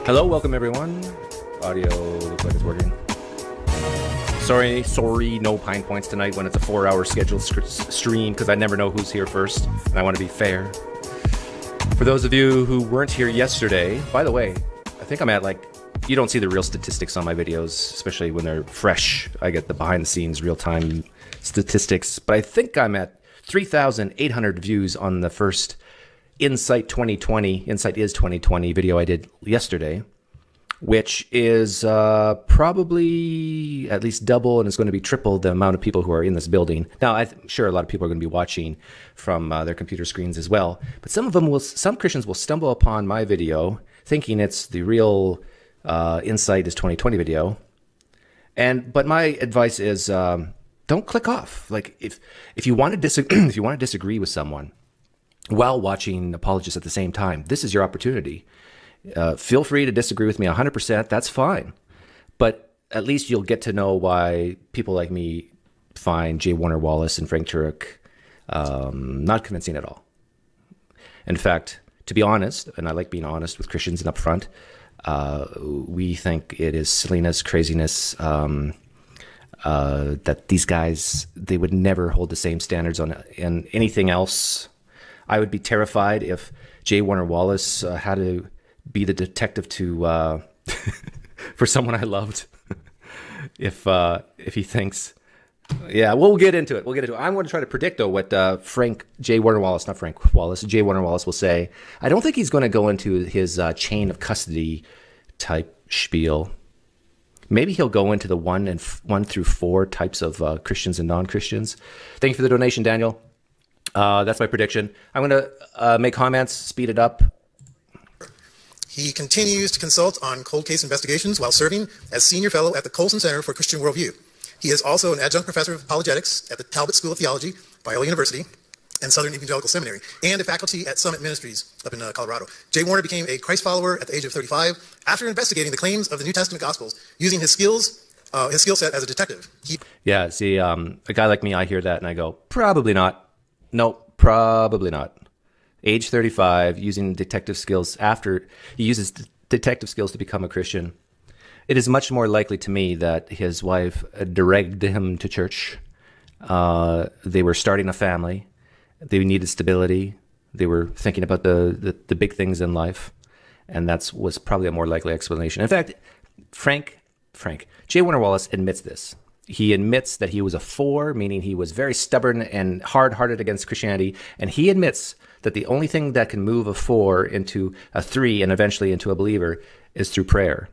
Hello, welcome everyone. Audio looks like it's working. Sorry, no Pine Points tonight when it's a 4-hour scheduled stream because I never know who's here first, and I want to be fair. For those of you who weren't here yesterday, by the way, I think I'm at you don't see the real statistics on my videos, especially when they're fresh. I get the behind the scenes real-time statistics, but I think I'm at 3,800 views on the first Insight 2020, Insight is 2020 video I did yesterday, which is probably at least double, and it's going to be triple the amount of people who are in this building. Now, I'm sure a lot of people are going to be watching from their computer screens as well, but some Christians will stumble upon my video thinking it's the real Insight is 2020 video. But my advice is don't click off. Like if you want to disagree with someone while watching Apologists at the same time, this is your opportunity. Feel free to disagree with me 100%. That's fine. But at least you'll get to know why people like me find J W Wallace and Frank Turek not convincing at all. In fact, to be honest, and I like being honest with Christians and upfront, we think it is silliness, craziness, that these guys, they would never hold the same standards on anything else. I would be terrified if J W Wallace had to be the detective to for someone I loved. if he thinks, yeah, we'll get into it. I'm going to try to predict though what J W Wallace will say. I don't think he's going to go into his chain of custody type spiel. Maybe he'll go into the 1 through 4 types of Christians and non-Christians. Thank you for the donation, Daniel. That's my prediction. I'm going to make comments, speed it up. He continues to consult on cold case investigations while serving as senior fellow at the Colson Center for Christian Worldview. He is also an adjunct professor of apologetics at the Talbot School of Theology, Biola University, and Southern Evangelical Seminary, and a faculty at Summit Ministries up in Colorado. J. Warner became a Christ follower at the age of 35 after investigating the claims of the New Testament Gospels using his skill set as a detective. Yeah, see, a guy like me, I hear that and I go, probably not. No, probably not. Age 35, using detective skills after he uses detective skills to become a Christian. It is much more likely to me that his wife dragged him to church. They were starting a family. They needed stability. They were thinking about the big things in life. And that was probably a more likely explanation. In fact, J. Warner Wallace admits this. He admits that he was a 4, meaning he was very stubborn and hard-hearted against Christianity. And he admits that the only thing that can move a 4 into a 3 and eventually into a believer is through prayer.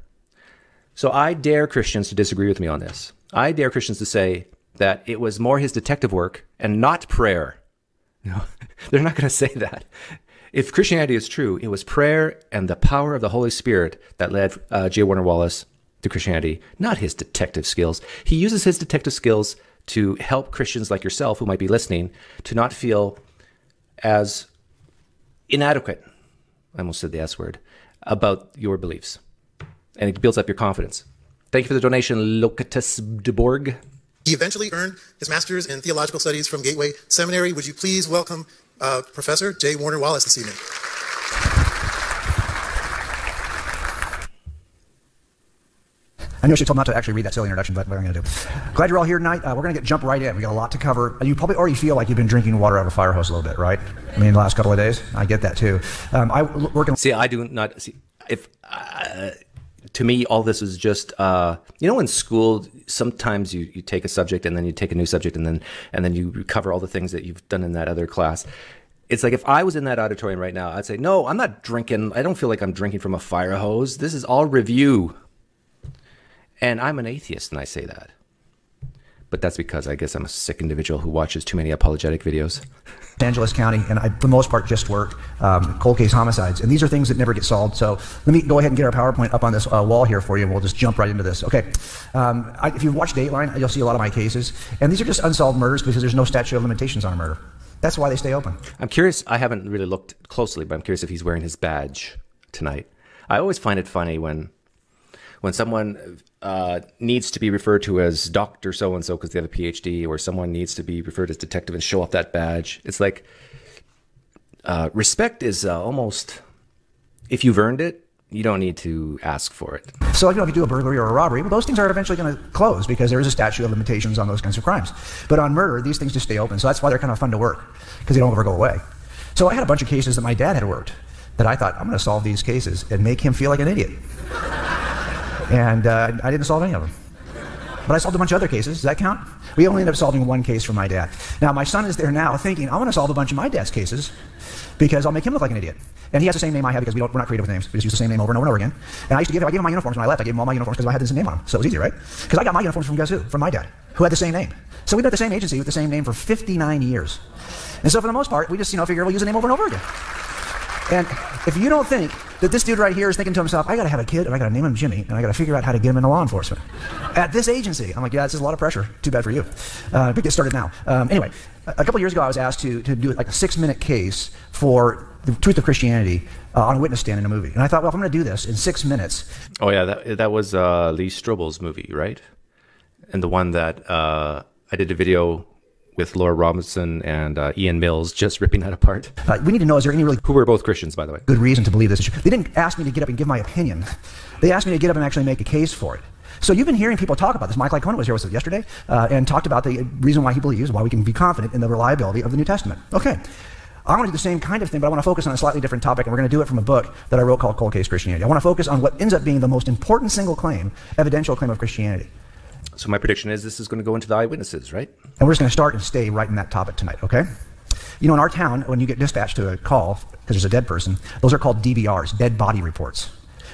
So I dare Christians to disagree with me on this. I dare Christians to say that it was more his detective work and not prayer. No, they're not going to say that. If Christianity is true, it was prayer and the power of the Holy Spirit that led J. Warner Wallace to Christianity, not his detective skills. He uses his detective skills to help Christians like yourself who might be listening to not feel as inadequate, I almost said the S word, about your beliefs. And it builds up your confidence. Thank you for the donation, Locatus de Borg. He eventually earned his master's in theological studies from Gateway Seminary. Would you please welcome Professor J. Warner Wallace this evening? I know she told me not to actually read that silly introduction, but what am I going to do? Glad you're all here tonight. We're going to jump right in. We got a lot to cover. You probably already feel like you've been drinking water out of a fire hose a little bit, right? I mean, the last couple of days. I get that too. See, I do not see. If to me, all this is just in school, sometimes you take a subject and then you take a new subject and then you cover all the things that you've done in that other class. It's like if I was in that auditorium right now, I'd say, no, I'm not drinking. I don't feel like I'm drinking from a fire hose. This is all review. And I'm an atheist, and I say that. But that's because I guess I'm a sick individual who watches too many apologetic videos. Angeles County, and I, for the most part, just work cold case homicides. And these are things that never get solved. So let me go ahead and get our PowerPoint up on this wall here for you, and we'll just jump right into this. Okay. If you've watched Dateline, you'll see a lot of my cases. And these are just unsolved murders because there's no statute of limitations on a murder. That's why they stay open. I'm curious. I haven't really looked closely, but I'm curious if he's wearing his badge tonight. I always find it funny when someone needs to be referred to as Dr. So-and-so because they have a PhD, or someone needs to be referred as detective and show off that badge. It's like respect is almost, if you've earned it, you don't need to ask for it. So if you do a burglary or a robbery, well, those things are eventually going to close because there is a statute of limitations on those kinds of crimes. But on murder, these things just stay open. So that's why they're kind of fun to work, because they don't ever go away. So I had a bunch of cases that my dad had worked that I thought, I'm going to solve these cases and make him feel like an idiot. And I didn't solve any of them. But I solved a bunch of other cases. Does that count? We only ended up solving one case for my dad. Now, my son is there now thinking, I want to solve a bunch of my dad's cases because I'll make him look like an idiot. And he has the same name I have because we're not creative with names. We just use the same name over and over and over again. And I gave him my uniforms when I left. I gave him all my uniforms because I had the same name on them. So it was easy, right? Because I got my uniforms from guess who? From my dad, who had the same name. So we've been at the same agency with the same name for 59 years. And so for the most part, we just, figure we'll use the name over and over again. And if you don't think that this dude right here is thinking to himself, I got to have a kid and I got to name him Jimmy and I got to figure out how to get him into law enforcement at this agency. I'm like, yeah, this is a lot of pressure. Too bad for you. But get started now. Anyway, a couple years ago, I was asked to do like a 6-minute case for the truth of Christianity on a witness stand in a movie. And I thought, well, if I'm going to do this in 6 minutes. Oh, yeah, that was Lee Strobel's movie, right? And the one that I did a video with Laura Robinson and Ian Mills just ripping that apart. We need to know, is there any really... Who were both Christians, by the way. ...good reason to believe this? They didn't ask me to get up and give my opinion. They asked me to get up and actually make a case for it. So you've been hearing people talk about this. Mike Lycona was here with us yesterday and talked about the reason why he believes, why we can be confident in the reliability of the New Testament. Okay. I want to do the same kind of thing, but I want to focus on a slightly different topic, and we're going to do it from a book that I wrote called Cold Case Christianity. I want to focus on what ends up being the most important single claim, evidential claim of Christianity. So my prediction is this is going to go into the eyewitnesses, right? And we're just going to start and stay right in that topic tonight, okay? In our town, when you get dispatched to a call, because there's a dead person, those are called DBRs, dead body reports.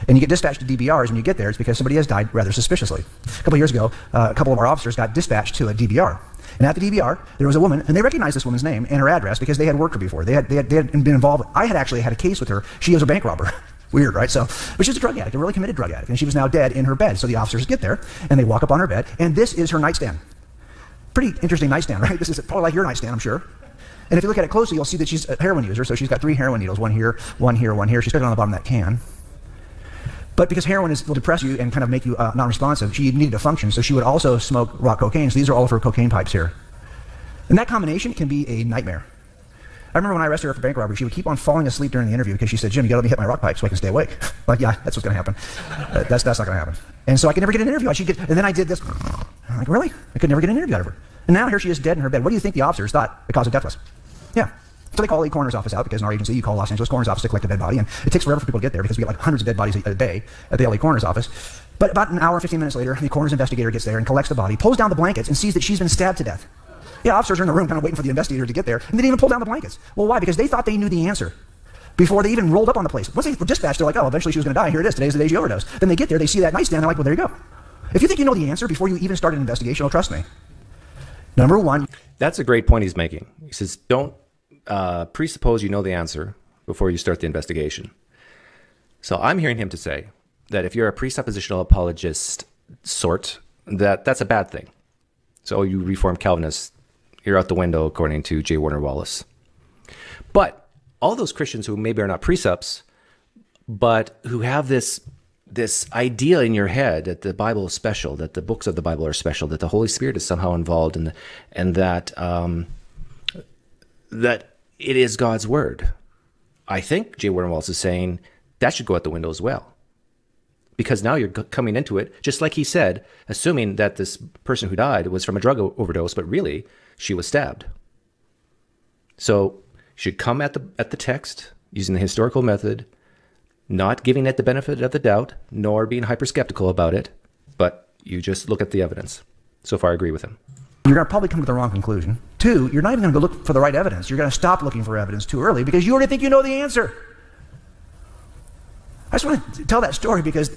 And you get dispatched to DBRs when you get there, it's because somebody has died rather suspiciously. A couple of years ago, a couple of our officers got dispatched to a DBR. And at the DBR, there was a woman, and they recognized this woman's name and her address because they had worked her before. They had been involved. I had actually had a case with her. She was a bank robber. Weird, right? But she's a drug addict, a really committed drug addict, and she was now dead in her bed. So the officers get there, and they walk up on her bed, and this is her nightstand. Pretty interesting nightstand, right? This is probably like your nightstand, I'm sure. And if you look at it closely, you'll see that she's a heroin user, so she's got 3 heroin needles, one here, one here, one here. She's got it on the bottom of that can. But because heroin will depress you and kind of make you non-responsive, she needed to function, so she would also smoke rock cocaine. So these are all of her cocaine pipes here. And that combination can be a nightmare. I remember when I arrested her for bank robbery, she would keep on falling asleep during the interview because she said, Jim, you gotta let me hit my rock pipe so I can stay awake. Like, yeah, that's what's gonna happen. That's not gonna happen. And so I could never get an interview. And then I did this. I'm like, really? I could never get an interview out of her. And now here she is dead in her bed. What do you think the officers thought the cause of death was? Yeah. So they call the coroner's office out because in our agency, you call Los Angeles coroner's office to collect a dead body. And it takes forever for people to get there because we get like hundreds of dead bodies a day at the LA coroner's office. But about an hour and 15 minutes later, the coroner's investigator gets there and collects the body, pulls down the blankets, and sees that she's been stabbed to death. Yeah, officers are in the room kind of waiting for the investigator to get there, and they didn't even pull down the blankets. Well, why? Because they thought they knew the answer before they even rolled up on the place. Once they were dispatched, they're like, oh, eventually she was going to die. Here it is. Today's the day she overdosed. Then they get there, they see that nightstand, they're like, well, there you go. If you think you know the answer before you even start an investigation, well, trust me. Number one. That's a great point he's making. He says, don't presuppose you know the answer before you start the investigation. So I'm hearing him to say that if you're a presuppositional apologist sort, that's a bad thing. So you Reformed Calvinists, you're out the window, according to J W Wallace. But all those Christians who maybe are not presups, but who have this idea in your head that the Bible is special, that the books of the Bible are special, that the Holy Spirit is somehow involved, and that that it is God's word. I think J W Wallace is saying that should go out the window as well. Because now you're coming into it, just like he said, assuming that this person who died was from a drug overdose, but really she was stabbed. So you should come at the text using the historical method, not giving it the benefit of the doubt, nor being hyper-skeptical about it, but you just look at the evidence. So far, I agree with him. You're going to probably come to the wrong conclusion. 2, you're not even going to go look for the right evidence. You're going to stop looking for evidence too early because you already think you know the answer. I just want to tell that story because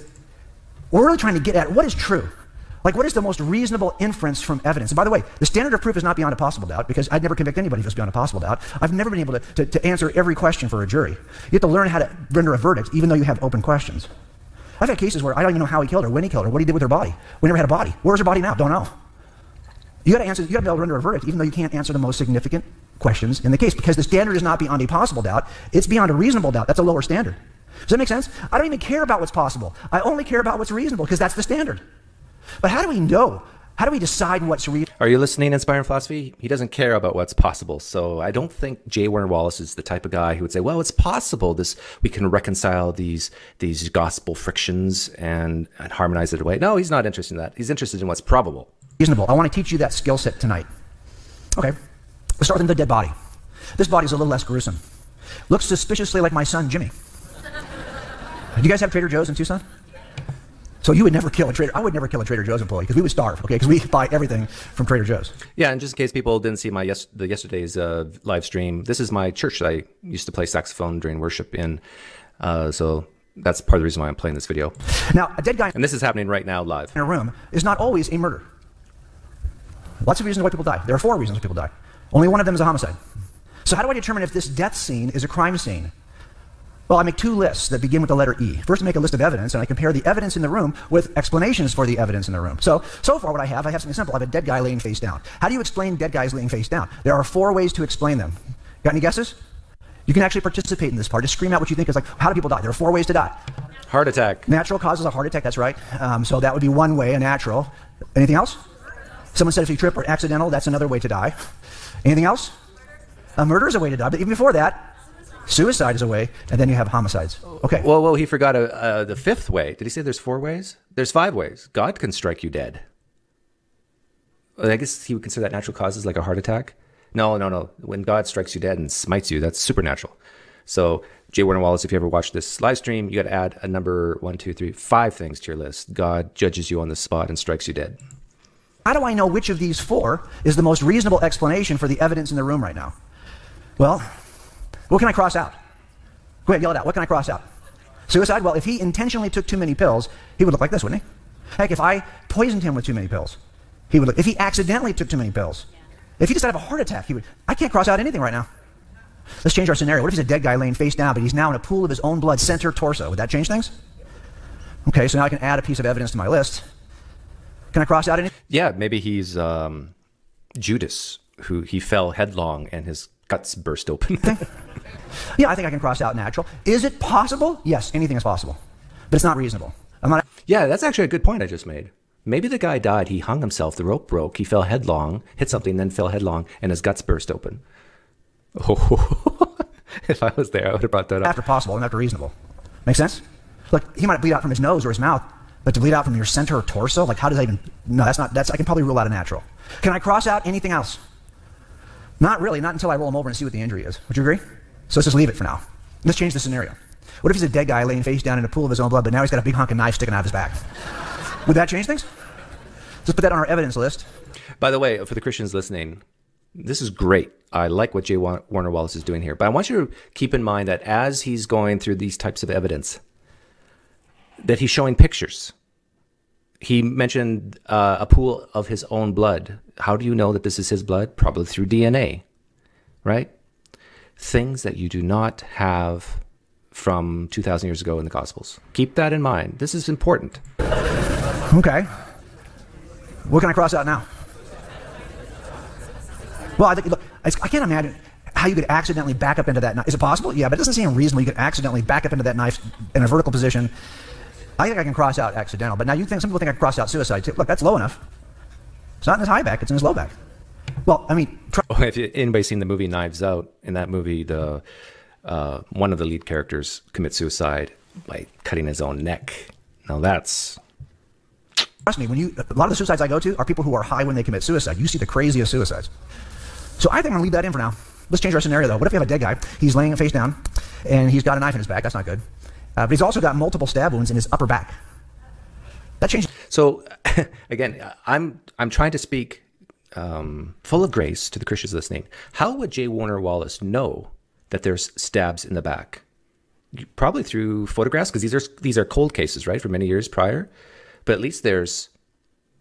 we're really trying to get at what is true. Like, what is the most reasonable inference from evidence? And by the way, the standard of proof is not beyond a possible doubt because I'd never convict anybody if it's beyond a possible doubt. I've never been able to answer every question for a jury. You have to learn how to render a verdict even though you have open questions. I've had cases where I don't even know how he killed her, when he killed her, what he did with her body. We never had a body. Where's her body now? Don't know. You got to be able to render a verdict even though you can't answer the most significant questions in the case because the standard is not beyond a possible doubt. It's beyond a reasonable doubt. That's a lower standard. Does that make sense? I don't even care about what's possible. I only care about what's reasonable because that's the standard. But how do we know How do we decide what's real? Are you listening, Inspiring Philosophy? He doesn't care about what's possible. So I don't think J. Warner Wallace is the type of guy who would say, well, it's possible we can reconcile these gospel frictions and harmonize it away. No, he's not interested in that. He's interested in what's probable. Reasonable. I want to teach you that skill set tonight. Okay, let's start with the dead body. This body's a little less gruesome. Looks suspiciously like my son, Jimmy. Do you guys have Trader Joe's in Tucson? So you would never kill a Trader. I would never kill a Trader Joe's employee because we would starve. Okay, because we buy everything from Trader Joe's. Yeah, and just in case people didn't see yesterday's live stream, this is my church that I used to play saxophone during worship in. So that's part of the reason why I'm playing this video. Now, a dead guy, and this is happening right now live, in a room is not always a murder. Lots of reasons why people die. There are 4 reasons why people die. Only one of them is a homicide. So how do I determine if this death scene is a crime scene? Well, I make 2 lists that begin with the letter E. First, I make a list of evidence, and I compare the evidence in the room with explanations for the evidence in the room. So far what I have something simple. I have a dead guy laying face down. How do you explain dead guys laying face down? There are 4 ways to explain them. Got any guesses? You can actually participate in this part. Just scream out what you think is like, how do people die? There are 4 ways to die. Heart attack. Natural causes a heart attack, that's right. So that would be one way, a natural. Anything else? Someone said if you trip or accidental, that's another way to die. Anything else? A murder is a way to die, but even before that, suicide is a way, and then you have homicides. Okay. Well, he forgot the 5th way. Did he say there's 4 ways? There's 5 ways. God can strike you dead. I guess he would consider that natural causes like a heart attack. No. When God strikes you dead and smites you, that's supernatural. So, J. Warner Wallace, if you ever watch this live stream, you got to add a number 1, 2, 3, 5 things to your list. God judges you on the spot and strikes you dead. How do I know which of these 4 is the most reasonable explanation for the evidence in the room right now? Well, what can I cross out? Go ahead, yell it out. What can I cross out? Suicide? Well, if he intentionally took too many pills, he would look like this, wouldn't he? Heck, if I poisoned him with too many pills, he would look. If he accidentally took too many pills, if he just had a heart attack, he would. I can't cross out anything right now. Let's change our scenario. What if he's a dead guy laying face down, but he's now in a pool of his own blood, center, torso? Would that change things? Okay, so now I can add a piece of evidence to my list. Can I cross out anything? Yeah, maybe he's Judas, who he fell headlong and his guts burst open. Yeah, I think I can cross out natural. Is it possible? Yes, anything is possible. But it's not reasonable. Yeah, that's actually a good point I just made. Maybe the guy died, he hung himself, the rope broke, he fell headlong, hit something, then fell headlong, and his guts burst open. Oh, if I was there, I would have brought that up. After possible and after reasonable. Make sense? Like, he might bleed out from his nose or his mouth, but to bleed out from your center or torso, like how does that even, no, I can probably rule out a natural. Can I cross out anything else? Not really, not until I roll him over and see what the injury is. Would you agree? So let's just leave it for now. Let's change the scenario. What if he's a dead guy laying face down in a pool of his own blood, but now he's got a big hunk of knife sticking out of his back? Would that change things? Let's put that on our evidence list. By the way, for the Christians listening, this is great. I like what J. Warner Wallace is doing here. But I want you to keep in mind that as he's going through these types of evidence, that he's showing pictures. He mentioned a pool of his own blood. How do you know that this is his blood? Probably through DNA, right? Things that you do not have from 2,000 years ago in the Gospels. Keep that in mind. This is important. Okay. What can I cross out now? Well, I think, look, I can't imagine how you could accidentally back up into that knife. Is it possible? Yeah, but it doesn't seem reasonable you could accidentally back up into that knife in a vertical position. I think I can cross out accidental, but now some people think I can cross out suicide too. Look, that's low enough. It's not in his high back, it's in his low back. Well, I mean... If anybody's seen the movie Knives Out, in that movie, one of the lead characters commits suicide by cutting his own neck. Now that's... Trust me, a lot of the suicides I go to are people who are high when they commit suicide. You see the craziest suicides. So I think I'm going to leave that in for now. Let's change our scenario, though. What if we have a dead guy? He's laying face down, and he's got a knife in his back. That's not good. But he's also got multiple stab wounds in his upper back. That changes. So, again, I'm trying to speak full of grace to the Christians listening. How would J. Warner Wallace know that there's stabs in the back? Probably through photographs, because these are cold cases, right, from many years prior. But at least there's,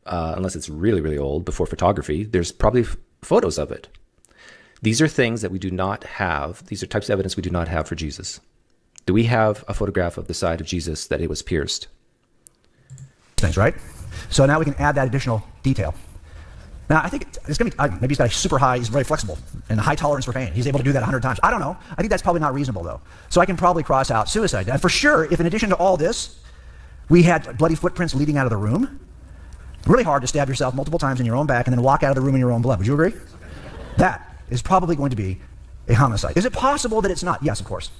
unless it's really, really old, before photography, there's probably photos of it. These are things that we do not have. These are types of evidence we do not have for Jesus. Do we have a photograph of the side of Jesus that it was pierced? Things, right? So now we can add that additional detail. Now, I think it's going to be, maybe he's got a super high, he's very flexible, and a high tolerance for pain. He's able to do that 100 times. I don't know. I think that's probably not reasonable, though. So I can probably cross out suicide. And for sure, if in addition to all this, we had bloody footprints leading out of the room, Really hard to stab yourself multiple times in your own back and then walk out of the room in your own blood. Would you agree? That is probably going to be a homicide. Is it possible that it's not? Yes, of course.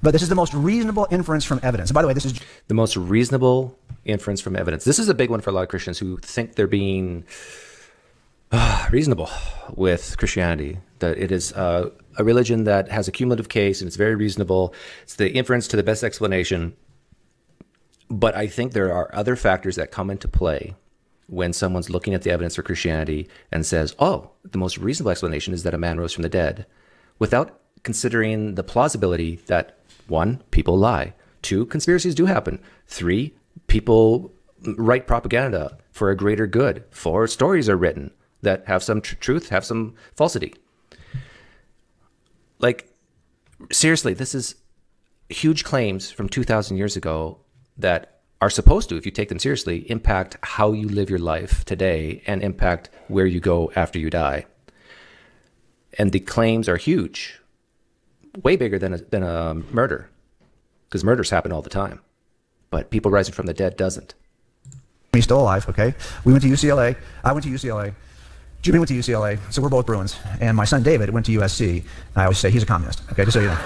But this is the most reasonable inference from evidence. And by the way, this is the most reasonable inference from evidence. This is a big one for a lot of Christians who think they're being reasonable with Christianity, that it is a religion that has a cumulative case and it's very reasonable. It's the inference to the best explanation. But I think there are other factors that come into play when someone's looking at the evidence for Christianity and says, oh, the most reasonable explanation is that a man rose from the dead, without considering the plausibility that, 1, people lie, 2, conspiracies do happen, 3, people write propaganda for a greater good, 4, stories are written that have some truth, have some falsity. Like, seriously, this is huge claims from 2,000 years ago that are supposed to, if you take them seriously, impact how you live your life today and impact where you go after you die. And the claims are huge, way bigger than a murder, because murders happen all the time. But people rising from the dead doesn't. He's still alive, okay? We went to UCLA. I went to UCLA. Jimmy went to UCLA, so we're both Bruins. And my son David went to USC. And I always say he's a communist, okay, just so you know.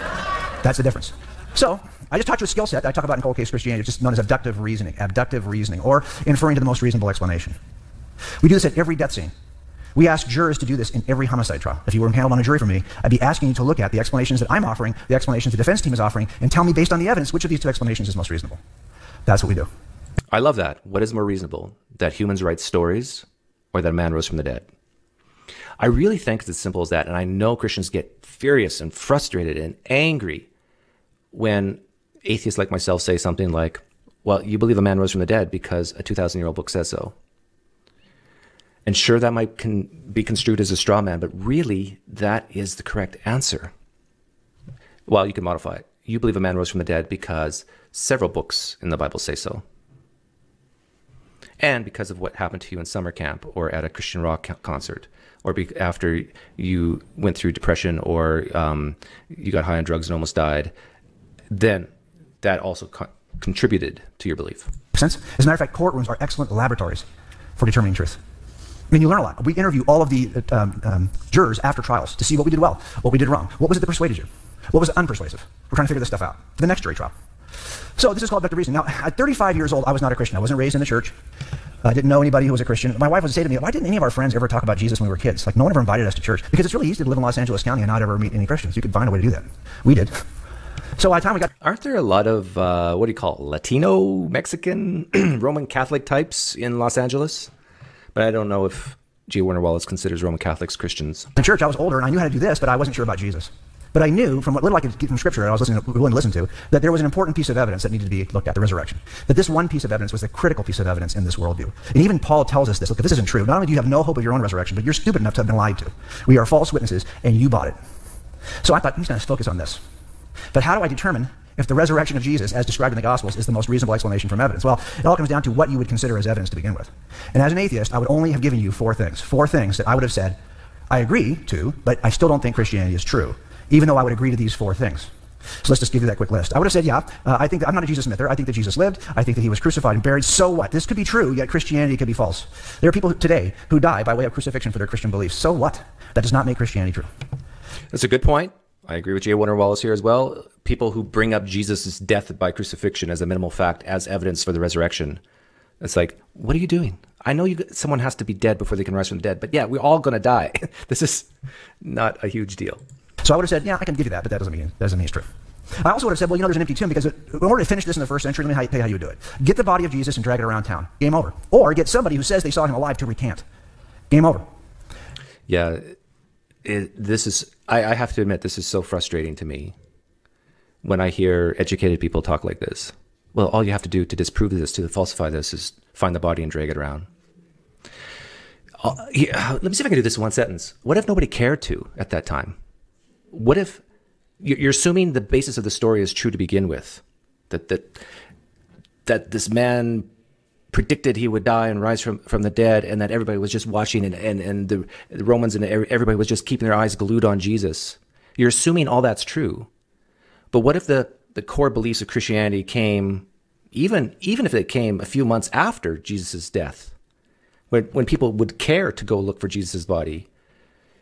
That's the difference. So I just taught you a skill set that I talk about in cold case Christianity. It's just known as abductive reasoning, or inferring to the most reasonable explanation. We do this at every death scene. We ask jurors to do this in every homicide trial. If you were impaneled on a jury for me, I'd be asking you to look at the explanations that I'm offering, the explanations the defense team is offering, and tell me based on the evidence which of these two explanations is most reasonable. That's what we do. I love that. What is more reasonable? That humans write stories or that a man rose from the dead? I really think it's as simple as that. And I know Christians get furious and frustrated and angry when atheists like myself say something like, well, you believe a man rose from the dead because a 2,000-year-old book says so. And sure, that might be construed as a straw man, but really, that is the correct answer. Well, you can modify it. You believe a man rose from the dead because several books in the Bible say so. And because of what happened to you in summer camp or at a Christian rock concert, or after you went through depression or you got high on drugs and almost died, then that also contributed to your belief. Sense? As a matter of fact, courtrooms are excellent laboratories for determining truth. I mean, you learn a lot. We interview all of the jurors after trials to see what we did well, what we did wrong. What was it that persuaded you? What was unpersuasive? We're trying to figure this stuff out for the next jury trial. So this is called abductive reasoning. Now, at 35 years old, I was not a Christian. I wasn't raised in the church. I didn't know anybody who was a Christian. My wife would say to me, why didn't any of our friends ever talk about Jesus when we were kids? Like, no one ever invited us to church. Because it's really easy to live in Los Angeles County and not ever meet any Christians. You could find a way to do that. We did. So by the time we got... Aren't there a lot of, what do you call it, Latino, Mexican, Roman Catholic types in Los Angeles? But I don't know if J. Wallace considers Roman Catholics Christians. In church, I was older, and I knew how to do this, but I wasn't sure about Jesus. But I knew, from what little I could get from Scripture that I was willing to listen to, that there was an important piece of evidence that needed to be looked at, the resurrection. That this one piece of evidence was the critical piece of evidence in this worldview. And even Paul tells us this. Look, if this isn't true, not only do you have no hope of your own resurrection, but you're stupid enough to have been lied to. We are false witnesses, and you bought it. So I thought, he's going to focus on this. But how do I determine if the resurrection of Jesus, as described in the Gospels, is the most reasonable explanation from evidence? Well, it all comes down to what you would consider as evidence to begin with. And as an atheist, I would only have given you four things that I would have said, I agree to, but I still don't think Christianity is true, even though I would agree to these four things. So let's just give you that quick list. I would have said, I think that I'm not a Jesus myther. I think that Jesus lived. I think that he was crucified and buried. So what? This could be true, yet Christianity could be false. There are people today who die by way of crucifixion for their Christian beliefs. So what? That does not make Christianity true. That's a good point. I agree with J. Wallace here as well. People who bring up Jesus' death by crucifixion as a minimal fact, as evidence for the resurrection. It's like, what are you doing? I know someone has to be dead before they can rise from the dead, but yeah, we're all going to die. This is not a huge deal. So I would have said, I can give you that, but that doesn't mean it's true. I also would have said, well, there's an empty tomb, because in order to finish this in the first century, let me tell you how you would do it. Get the body of Jesus and drag it around town. Game over. Or get somebody who says they saw him alive to recant. Game over. Yeah, I have to admit, this is so frustrating to me when I hear educated people talk like this. Well, all you have to do to disprove this, to falsify this, is find the body and drag it around. Let me see if I can do this in one sentence. What if nobody cared to at that time? What if you're assuming the basis of the story is true to begin with? That this man predicted he would die and rise from the dead, and that everybody was just watching, and the Romans and everybody was just keeping their eyes glued on Jesus. You're assuming all that's true. But what if the core beliefs of Christianity came, even if it came a few months after Jesus' death? when people would care to go look for Jesus' body,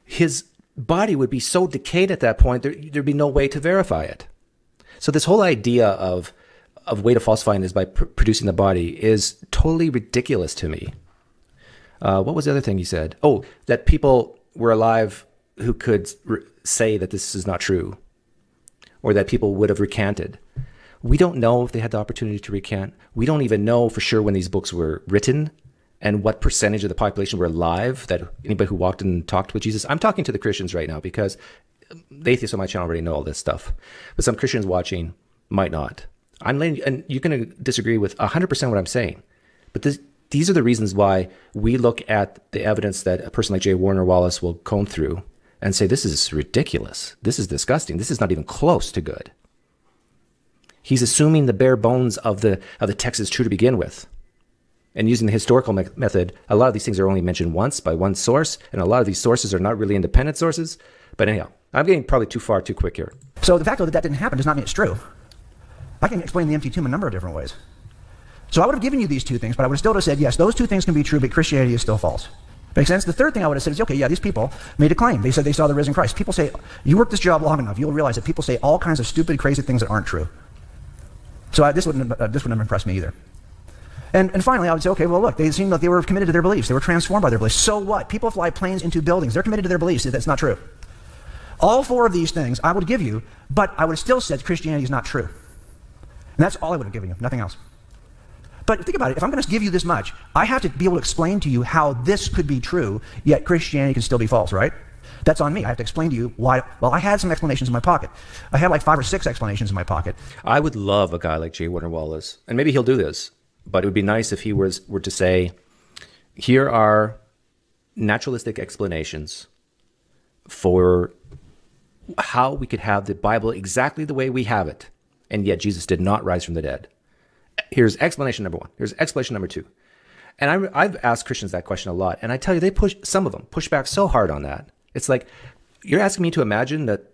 his body would be so decayed at that point, there'd be no way to verify it. So this whole idea of way to falsifying is by producing the body is totally ridiculous to me. What was the other thing you said? Oh, that people were alive who could say that this is not true, or that people would have recanted. We don't know if they had the opportunity to recant. We don't even know for sure when these books were written and what percentage of the population were alive, that anybody who walked and talked with Jesus. I'm talking to the Christians right now because the atheists on my channel already know all this stuff, but some Christians watching might not. And you're going to disagree with 100% what I'm saying, but these are the reasons why we look at the evidence that a person like J. Warner Wallace will comb through and say, this is ridiculous. This is disgusting. This is not even close to good. He's assuming the bare bones of the text is true to begin with. And using the historical method, a lot of these things are only mentioned once by one source, and a lot of these sources are not really independent sources. But anyhow, I'm getting probably too far too quick here. So the fact that didn't happen does not mean it's true. I can explain the empty tomb a number of different ways. So I would have given you these two things, but I would have still have said, yes, those two things can be true, but Christianity is still false. Makes sense? The third thing I would have said is, okay, yeah, these people made a claim. They said they saw the risen Christ. People say, you work this job long enough, you'll realize that people say all kinds of stupid, crazy things that aren't true. So this wouldn't have impressed me either. And finally, I would say, okay, well, look, they seemed like they were committed to their beliefs. They were transformed by their beliefs. So what? People fly planes into buildings. They're committed to their beliefs. That's not true. All four of these things I would give you, but I would have still said Christianity is not true. And that's all I would have given you, nothing else. But think about it. If I'm going to give you this much, I have to be able to explain to you how this could be true, yet Christianity can still be false, right? That's on me. I have to explain to you why. Well, I had some explanations in my pocket. I had like 5 or 6 explanations in my pocket. I would love a guy like J. Warner Wallace, and maybe he'll do this, but it would be nice if he were to say, here are naturalistic explanations for how we could have the Bible exactly the way we have it, and yet Jesus did not rise from the dead. Here's explanation number 1. Here's explanation number 2. And I've asked Christians that question a lot, and I tell you, some of them push back so hard on that. It's like, you're asking me to imagine that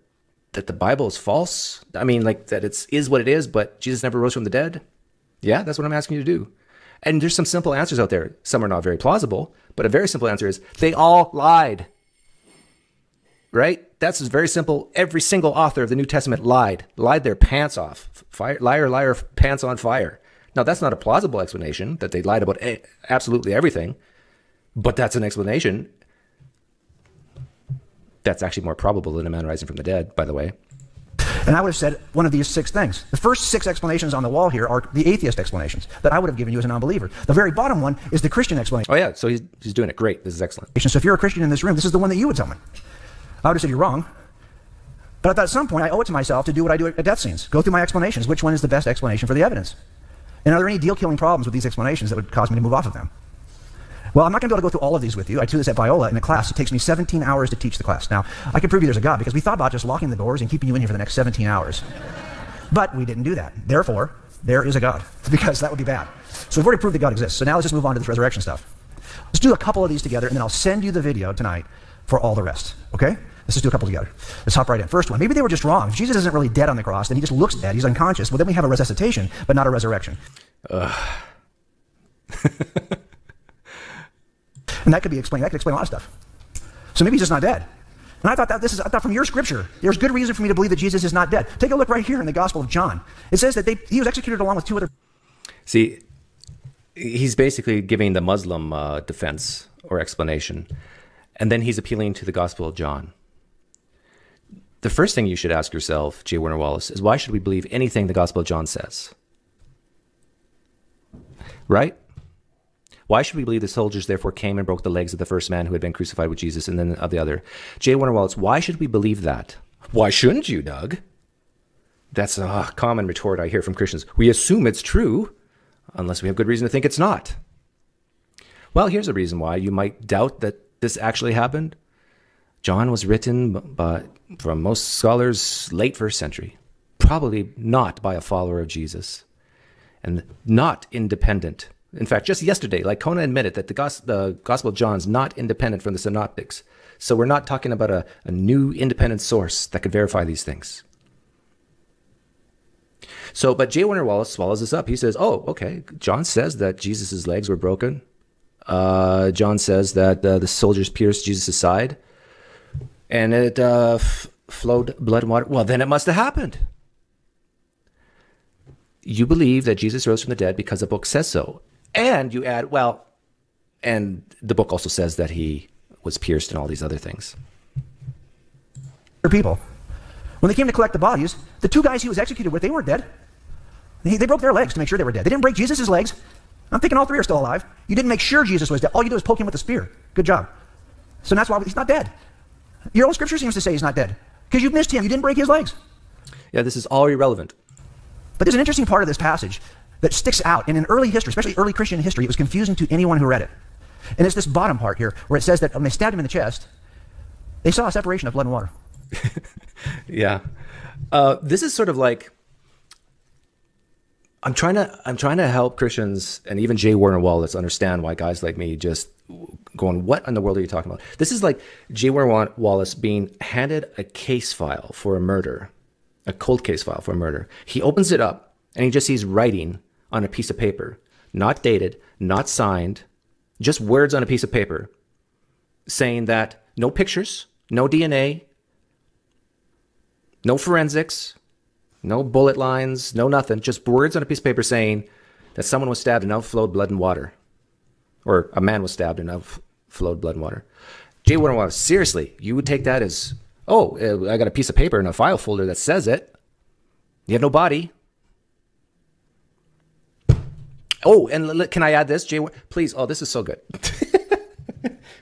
the Bible is false? I mean, like that it is what it is, but Jesus never rose from the dead? Yeah, that's what I'm asking you to do. And there's some simple answers out there. Some are not very plausible, but a very simple answer is they all lied. Right? That's very simple. Every single author of the New Testament lied their pants off. Liar, liar, pants on fire. Now, that's not a plausible explanation that they lied about absolutely everything, but that's an explanation. That's actually more probable than a man rising from the dead, by the way. And I would have said one of these 6 things. The first 6 explanations on the wall here are the atheist explanations that I would have given you as a non-believer. The very bottom one is the Christian explanation. Oh, yeah. So he's doing it. Great. This is excellent. So if you're a Christian in this room, this is the one that you would tell me. I would have said you're wrong. But I thought at some point I owe it to myself to do what I do at death scenes. Go through my explanations. Which one is the best explanation for the evidence? And are there any deal-killing problems with these explanations that would cause me to move off of them? Well, I'm not going to be able to go through all of these with you. I do this at Biola in a class. It takes me 17 hours to teach the class. Now, I can prove you there's a God because we thought about just locking the doors and keeping you in here for the next 17 hours. But we didn't do that. Therefore, there is a God because that would be bad. So we've already proved that God exists. So now let's just move on to this resurrection stuff. Let's do a couple of these together, and then I'll send you the video tonight for all the rest. Okay? Let's just do a couple together. Let's hop right in. First one. Maybe they were just wrong. If Jesus isn't really dead on the cross, then he just looks dead. He's unconscious. Well, then we have a resuscitation, but not a resurrection. And that could be explained. That could explain a lot of stuff. So maybe he's just not dead. And I thought from your scripture, there's good reason for me to believe that Jesus is not dead. Take a look right here in the Gospel of John. It says that he was executed along with 2 other. See, he's basically giving the Muslim defense or explanation, and then he's appealing to the Gospel of John. The first thing you should ask yourself, J. Warner Wallace, is why should we believe anything the Gospel of John says? Right? Why should we believe the soldiers therefore came and broke the legs of the first man who had been crucified with Jesus and then of the other? J. Warner Wallace, why should we believe that? Why shouldn't you, Doug? That's a common retort I hear from Christians. We assume it's true unless we have good reason to think it's not. Well, here's a reason why you might doubt that this actually happened. John was written from most scholars late 1st century, probably not by a follower of Jesus, and not independent. In fact, just yesterday, like Kona admitted that the Gospel of John is not independent from the Synoptics. So we're not talking about a new independent source that could verify these things. So, but J. Warner Wallace swallows this up. He says, oh, okay, John says that Jesus' legs were broken. John says that the soldiers pierced Jesus' side, and it flowed blood and water. Well, then it must have happened. You believe that Jesus rose from the dead because the book says so. And you add, well, and the book also says that he was pierced and all these other things. People. When they came to collect the bodies, the two guys he was executed with, they weren't dead. They broke their legs to make sure they were dead. They didn't break Jesus' legs. I'm thinking all three are still alive. You didn't make sure Jesus was dead. All you do is poke him with a spear. Good job. So that's why he's not dead. Your own scripture seems to say he's not dead. Because you missed him. You didn't break his legs. Yeah, this is all irrelevant. But there's an interesting part of this passage that sticks out. And in early history, especially early Christian history, it was confusing to anyone who read it. And it's this bottom part here where it says that when they stabbed him in the chest, they saw a separation of blood and water. Yeah. This is sort of like, I'm trying to help Christians and even J. Wallace understand why guys like me just going, what in the world are you talking about? This is like J. Wallace being handed a case file for a murder, a cold case file for a murder. He opens it up and he just sees writing on a piece of paper, not dated, not signed, just words on a piece of paper saying that no pictures, no DNA, no forensics, no bullet lines, no nothing, just words on a piece of paper saying that someone was stabbed and out flowed blood and water. Or a man was stabbed and out flowed blood and water. J. Wallace, seriously, you would take that as, oh, I got a piece of paper in a file folder that says it. You have no body. Oh, and can I add this, J. Please, oh, this is so good.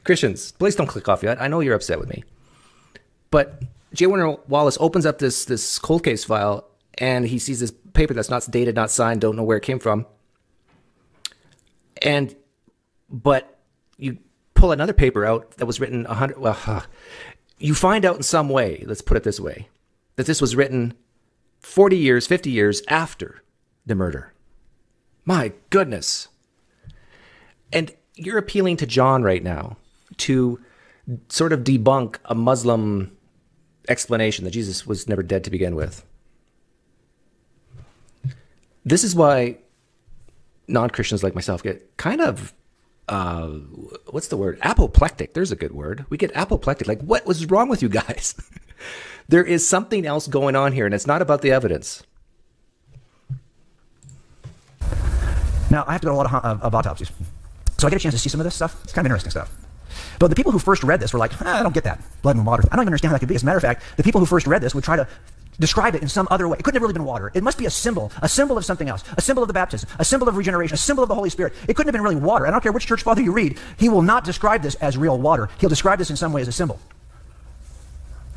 Christians, please don't click off yet. I know you're upset with me. But J. Wallace opens up this cold case file, and he sees this paper that's not dated, not signed, don't know where it came from. But you pull another paper out that was written you find out in some way, let's put it this way, that this was written 40 years, 50 years after the murder. My goodness. And you're appealing to John right now to sort of debunk a Muslim explanation that Jesus was never dead to begin with. This is why non-Christians like myself get kind of, what's the word? Apoplectic. There's a good word. We get apoplectic. Like, what was wrong with you guys? There is something else going on here, and it's not about the evidence. Now, I have to go to a lot of autopsies. So I get a chance to see some of this stuff. It's kind of interesting stuff. But the people who first read this were like, I don't get that. Blood and water. I don't even understand how that could be. As a matter of fact, the people who first read this would try to describe it in some other way. It couldn't have really been water. It must be a symbol of something else, a symbol of the baptism, a symbol of regeneration, a symbol of the Holy Spirit. It couldn't have been really water. I don't care which church father you read. He will not describe this as real water. He'll describe this in some way as a symbol.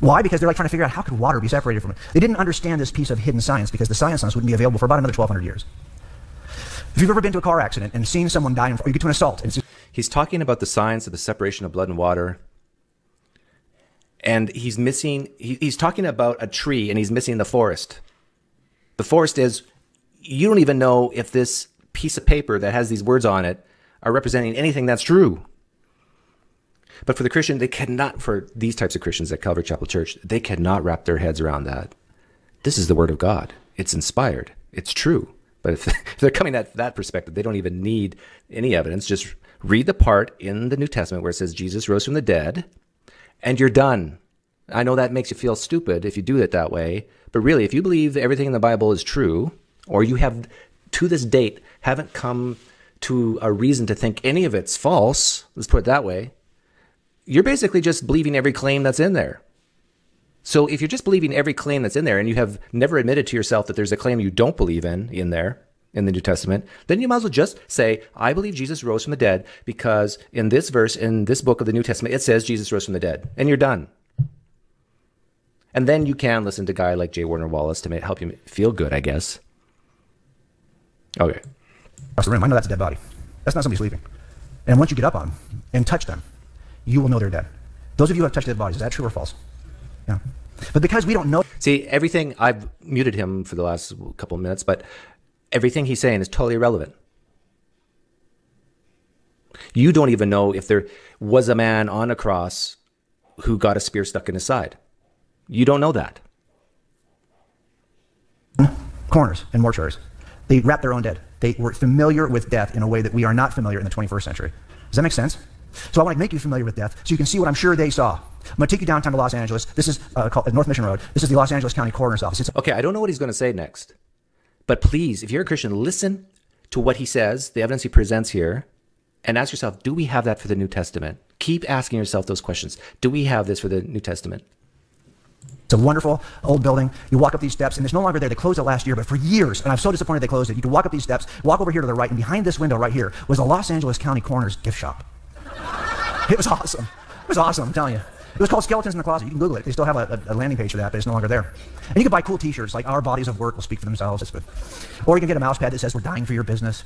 Why? Because they're like trying to figure out how could water be separated from it. They didn't understand this piece of hidden science because the science on this wouldn't be available for about another 1,200 years. If you've ever been to a car accident and seen someone die, or you get to an assault. He's talking about the science of the separation of blood and water. And he's talking about a tree and he's missing the forest. The forest is, you don't even know if this piece of paper that has these words on it are representing anything that's true. But for the Christian, they cannot, for these types of Christians at Calvary Chapel Church, they cannot wrap their heads around that. This is the word of God. It's inspired. It's true. But if they're coming at that perspective, they don't even need any evidence. Just read the part in the New Testament where it says Jesus rose from the dead, and you're done. I know that makes you feel stupid if you do it that way, but really, if you believe that everything in the Bible is true, or you have, to this date, haven't come to a reason to think any of it's false, let's put it that way, you're basically just believing every claim that's in there. So if you're just believing every claim that's in there and you have never admitted to yourself that there's a claim you don't believe in there, in the New Testament, then you might as well just say, I believe Jesus rose from the dead because in this verse, in this book of the New Testament, it says Jesus rose from the dead. And you're done. And then you can listen to a guy like J. Wallace to help you feel good, I guess. Okay. Across the room, I know that's a dead body. That's not somebody sleeping. And once you get up on them and touch them, you will know they're dead. Those of you who have touched dead bodies, is that true or false? Yeah. But because we don't know. See, everything, I've muted him for the last couple of minutes, but everything he's saying is totally irrelevant. You don't even know if there was a man on a cross who got a spear stuck in his side. You don't know that. Coroners and mortuaries. They wrapped their own dead. They were familiar with death in a way that we are not familiar in the 21st century. Does that make sense? So I want to make you familiar with death so you can see what I'm sure they saw. I'm going to take you downtown to Los Angeles. This is called North Mission Road. This is the Los Angeles County Coroner's Office. Okay, I don't know what he's going to say next. But please, if you're a Christian, listen to what he says, the evidence he presents here, and ask yourself, do we have that for the New Testament? Keep asking yourself those questions. Do we have this for the New Testament? It's a wonderful old building. You walk up these steps, and it's no longer there. They closed it last year, but for years, and I'm so disappointed they closed it. You can walk up these steps, walk over here to the right, and behind this window right here was the Los Angeles County Coroner's gift shop. It was awesome. It was awesome, I'm telling you. It was called Skeletons in the Closet. You can Google it. They still have a landing page for that, but it's no longer there. And you can buy cool t-shirts like Our Bodies of Work Will Speak for Themselves. It's good. Or you can get a mouse pad that says We're Dying for Your Business.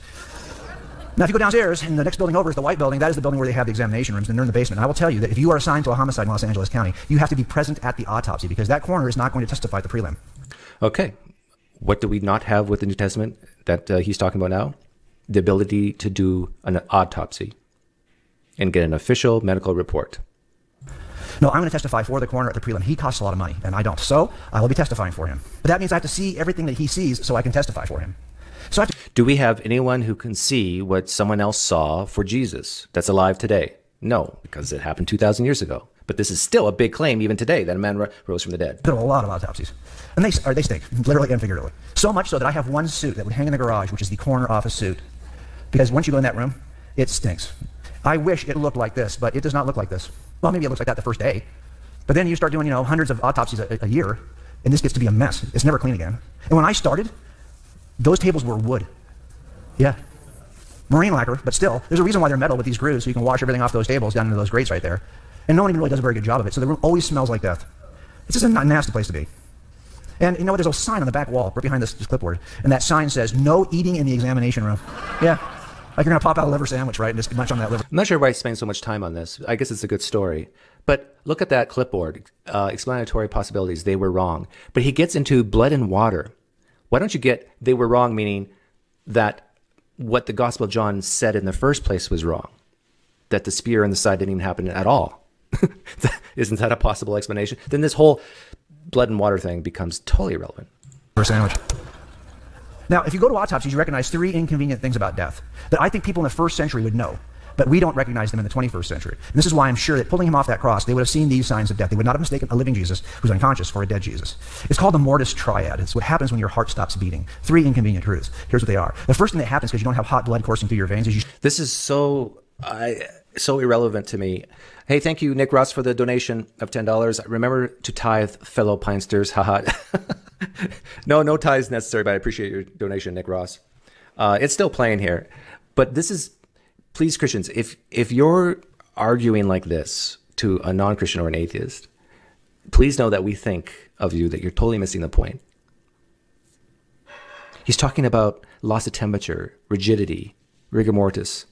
Now, if you go downstairs, and the next building over is the white building, that is the building where they have the examination rooms, and they're in the basement. And I will tell you that if you are assigned to a homicide in Los Angeles County, you have to be present at the autopsy because that coroner is not going to testify at the prelim. Okay. What do we not have with the New Testament that he's talking about now? The ability to do an autopsy and get an official medical report. No, I'm going to testify for the coroner at the prelim. He costs a lot of money, and I don't. So I will be testifying for him. But that means I have to see everything that he sees so I can testify for him. So I have to Do we have anyone who can see what someone else saw for Jesus that's alive today? No, because it happened 2,000 years ago. But this is still a big claim even today that a man rose from the dead. do a lot of autopsies. And they stink, literally and figuratively. So much so that I have one suit that would hang in the garage, which is the coroner office suit. Because once you go in that room, it stinks. I wish it looked like this, but it does not look like this. Well, maybe it looks like that the first day. But then you start doing, hundreds of autopsies a year, and this gets to be a mess. It's never clean again. And when I started, those tables were wood. Yeah. Marine lacquer, but still, there's a reason why they're metal with these grooves, so you can wash everything off those tables down into those grates right there. And no one even really does a very good job of it, so the room always smells like death. It's just a nasty place to be. And you know what? There's a sign on the back wall right behind this clipboard, and that sign says, "No eating in the examination room." Yeah. Like you're going to pop out a liver sandwich, right, and just munch on that liver. I'm not sure why he spends so much time on this. I guess it's a good story. But look at that clipboard. Explanatory possibilities. They were wrong. But he gets into blood and water. Why don't you get they were wrong, meaning that what the Gospel of John said in the first place was wrong? That the spear in the side didn't even happen at all. Isn't that a possible explanation? Then this whole blood and water thing becomes totally irrelevant. Liver sandwich. Now, if you go to autopsies, you recognize three inconvenient things about death that I think people in the first century would know, but we don't recognize them in the 21st century. And this is why I'm sure that pulling him off that cross, they would have seen these signs of death. They would not have mistaken a living Jesus who's unconscious for a dead Jesus. It's called the mortis triad. It's what happens when your heart stops beating. Three inconvenient truths. Here's what they are. The first thing that happens because you don't have hot blood coursing through your veins is you... This is so irrelevant to me. Hey, thank you, Nick Ross, for the donation of $10. Remember to tithe, fellow Pinesters. Haha. No tithes necessary, but I appreciate your donation, Nick Ross. It's still playing here. But this is, please, Christians, if you're arguing like this to a non-Christian or an atheist, please know that we think of you that you're totally missing the point. He's talking about loss of temperature, rigidity, rigor mortis.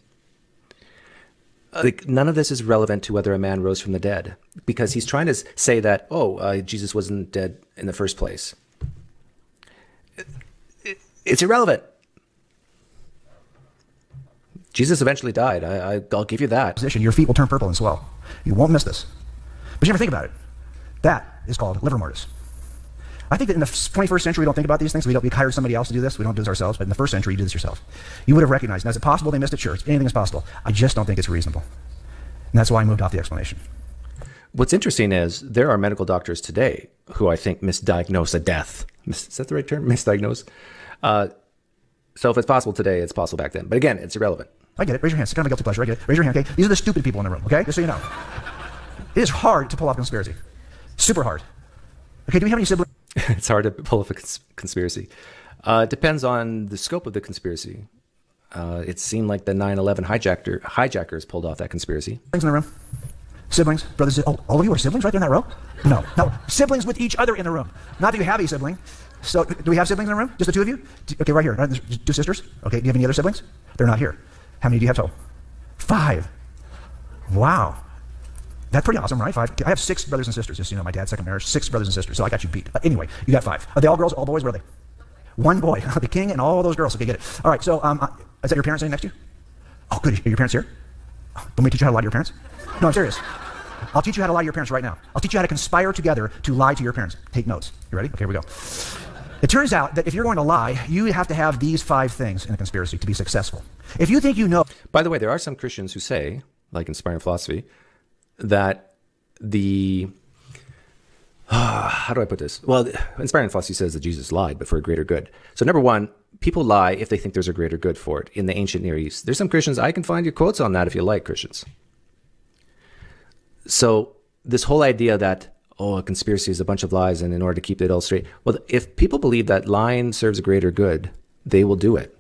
None of this is relevant to whether a man rose from the dead, because he's trying to say that, Jesus wasn't dead in the first place. It's irrelevant. Jesus eventually died. I'll give you that. Position, your feet will turn purple and swell. You won't miss this. But you never think about it. That is called liver mortis. I think that in the 21st century, we don't think about these things. We hired somebody else to do this. We don't do this ourselves. But in the first century, you do this yourself. You would have recognized. Now, is it possible they missed it? Sure. Anything is possible. I just don't think it's reasonable. And that's why I moved off the explanation. What's interesting is there are medical doctors today who I think misdiagnose a death. Is that the right term? Misdiagnose? So if it's possible today, it's possible back then. But again, it's irrelevant. I get it. Raise your hand. It's kind of a guilty pleasure. I get it. Raise your hand, okay? These are the stupid people in the room, okay? Just so you know. It is hard to pull off a conspiracy. Super hard. Okay, do we have any siblings? It's hard to pull off a conspiracy. It depends on the scope of the conspiracy. It seemed like the 9/11 hijackers pulled off that conspiracy. Siblings in the room? Siblings? Brothers? Oh, all of you are siblings right there in that row? No. Siblings with each other in the room. Not that you have a sibling. So, do we have siblings in the room? Just the two of you? Okay, right here. Two sisters? Okay, do you have any other siblings? They're not here. How many do you have total? 5. Wow. That's pretty awesome, right? 5. I have 6 brothers and sisters. Just, my dad's second marriage, 6 brothers and sisters. So I got you beat. But anyway, you got 5. Are they all girls, all boys? Where are they? 1 boy. The king and all those girls. Okay, get it. All right, so is that your parents sitting next to you? Oh, good. Are your parents here? Want me to teach you how to lie to your parents? No, I'm serious. I'll teach you how to lie to your parents right now. I'll teach you how to conspire together to lie to your parents. Take notes. You ready? Okay, here we go. It turns out that if you're going to lie, you have to have these 5 things in a conspiracy to be successful. If you think you know... By the way, there are some Christians who say, like Inspiring Philosophy, that the... how do I put this? Well, Inspiring Philosophy says that Jesus lied, but for a greater good. So number one, people lie if they think there's a greater good for it. In the ancient Near East, there's some Christians, I can find you quotes on that if you like, Christians. So this whole idea that, oh, a conspiracy is a bunch of lies, and in order to keep it all straight, well, if people believe that lying serves a greater good, they will do it.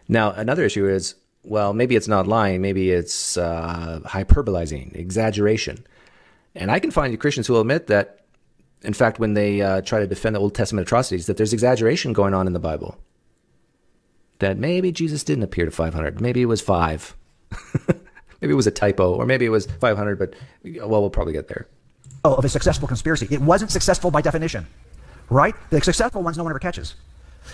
Now, another issue is, well, maybe it's not lying, maybe it's hyperbolizing, exaggeration. And I can find you Christians who will admit that, in fact, when they try to defend the Old Testament atrocities, that there's exaggeration going on in the Bible. That maybe Jesus didn't appear to 500. Maybe it was 5. Maybe it was a typo, or maybe it was 500, but, well, we'll probably get there. Of a successful conspiracy. It wasn't successful by definition, right? The successful ones no one ever catches.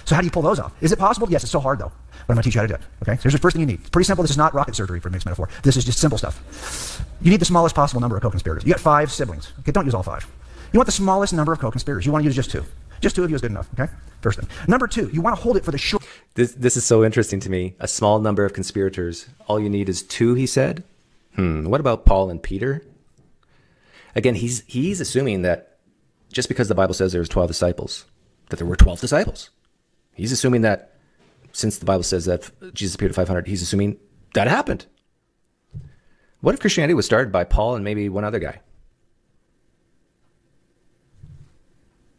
So how do you pull those off? Is it possible? Yes, it's so hard though. But I'm going to teach you how to do it. Okay, so here's the first thing you need. It's pretty simple. This is not rocket surgery for a mixed metaphor. This is just simple stuff. You need the smallest possible number of co-conspirators. You got 5 siblings. Okay, don't use all 5. You want the smallest number of co-conspirators. You want to use just 2. Just 2 of you is good enough. Okay, first thing. Number 2, you want to hold it for the short. This is so interesting to me. A small number of conspirators. All you need is 2, he said. What about Paul and Peter? Again, he's assuming that just because the Bible says there was 12 disciples, that there were 12 disciples. He's assuming that since the Bible says that Jesus appeared to 500, he's assuming that happened. What if Christianity was started by Paul and maybe one other guy?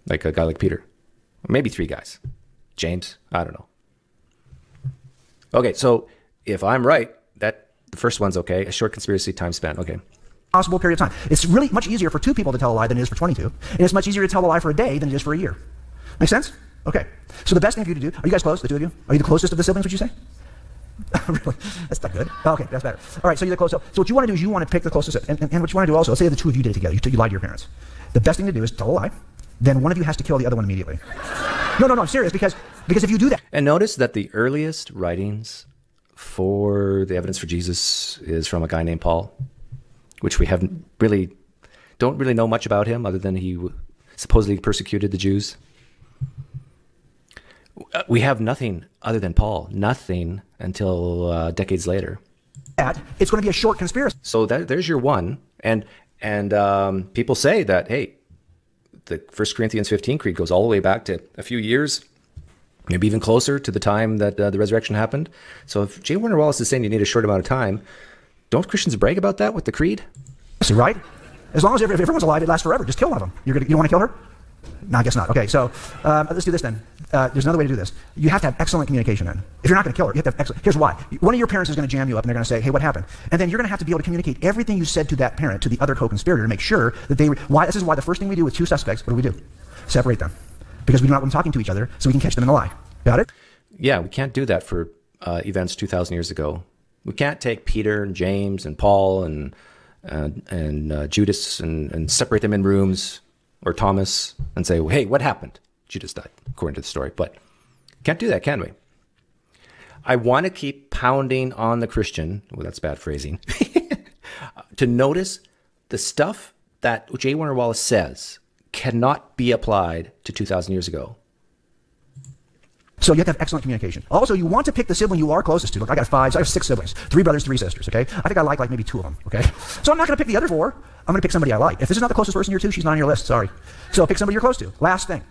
Like a guy like Peter. Or maybe 3 guys. James, I don't know. Okay, so if I'm right, that the first one's okay. A short conspiracy, time span, okay. Possible period of time. It's really much easier for 2 people to tell a lie than it is for 22. And it's much easier to tell a lie for a day than it is for a year. Make sense? Okay. So the best thing for you to do, are you guys close, the 2 of you? Are you the closest of the siblings, would you say? Really? That's not good. Okay, that's better. All right, so you're the closest. So what you want to do is you want to pick the closest. And what you want to do also, let's say the 2 of you did it together. You lied to your parents. The best thing to do is tell a lie. Then one of you has to kill the other one immediately. No, I'm serious, because if you do that. And notice that the earliest writings for the evidence for Jesus is from a guy named Paul, which we don't really know much about him other than he supposedly persecuted the Jews. We have nothing other than Paul, nothing until decades later. It's going to be a short conspiracy. So there's your one. And people say that, hey, the 1 Corinthians 15 creed goes all the way back to a few years, maybe even closer to the time that the resurrection happened. So if J. Wallace is saying you need a short amount of time, don't Christians brag about that with the creed? Right? As long as if everyone's alive, it lasts forever. Just kill one of them. You don't want to kill her? No, I guess not. Okay, so let's do this then. There's another way to do this. You have to have excellent communication then. If you're not going to kill her, you have to have excellent. Here's why. One of your parents is going to jam you up and they're going to say, hey, what happened? And then you're going to have to be able to communicate everything you said to that parent, to the other co-conspirator, to make sure that this is why the first thing we do with 2 suspects, what do? Separate them. Because we do not want them talking to each other, so we can catch them in a lie. Got it? Yeah, we can't do that for events 2,000 years ago. We can't take Peter and James and Paul and Judas and separate them in rooms, or Thomas, and say, well, hey, what happened? Judas died, according to the story. But can't do that, can we? I want to keep pounding on the Christian, well, that's bad phrasing, to notice the stuff that J. Warner Wallace says cannot be applied to 2,000 years ago. So you have to have excellent communication. Also, you want to pick the sibling you are closest to. Look, I have 6 siblings, 3 brothers, 3 sisters, okay? I think I like maybe 2 of them, okay? So I'm not going to pick the other 4. I'm going to pick somebody I like. If this is not the closest person you're to, she's not on your list, sorry. So pick somebody you're close to. Last thing,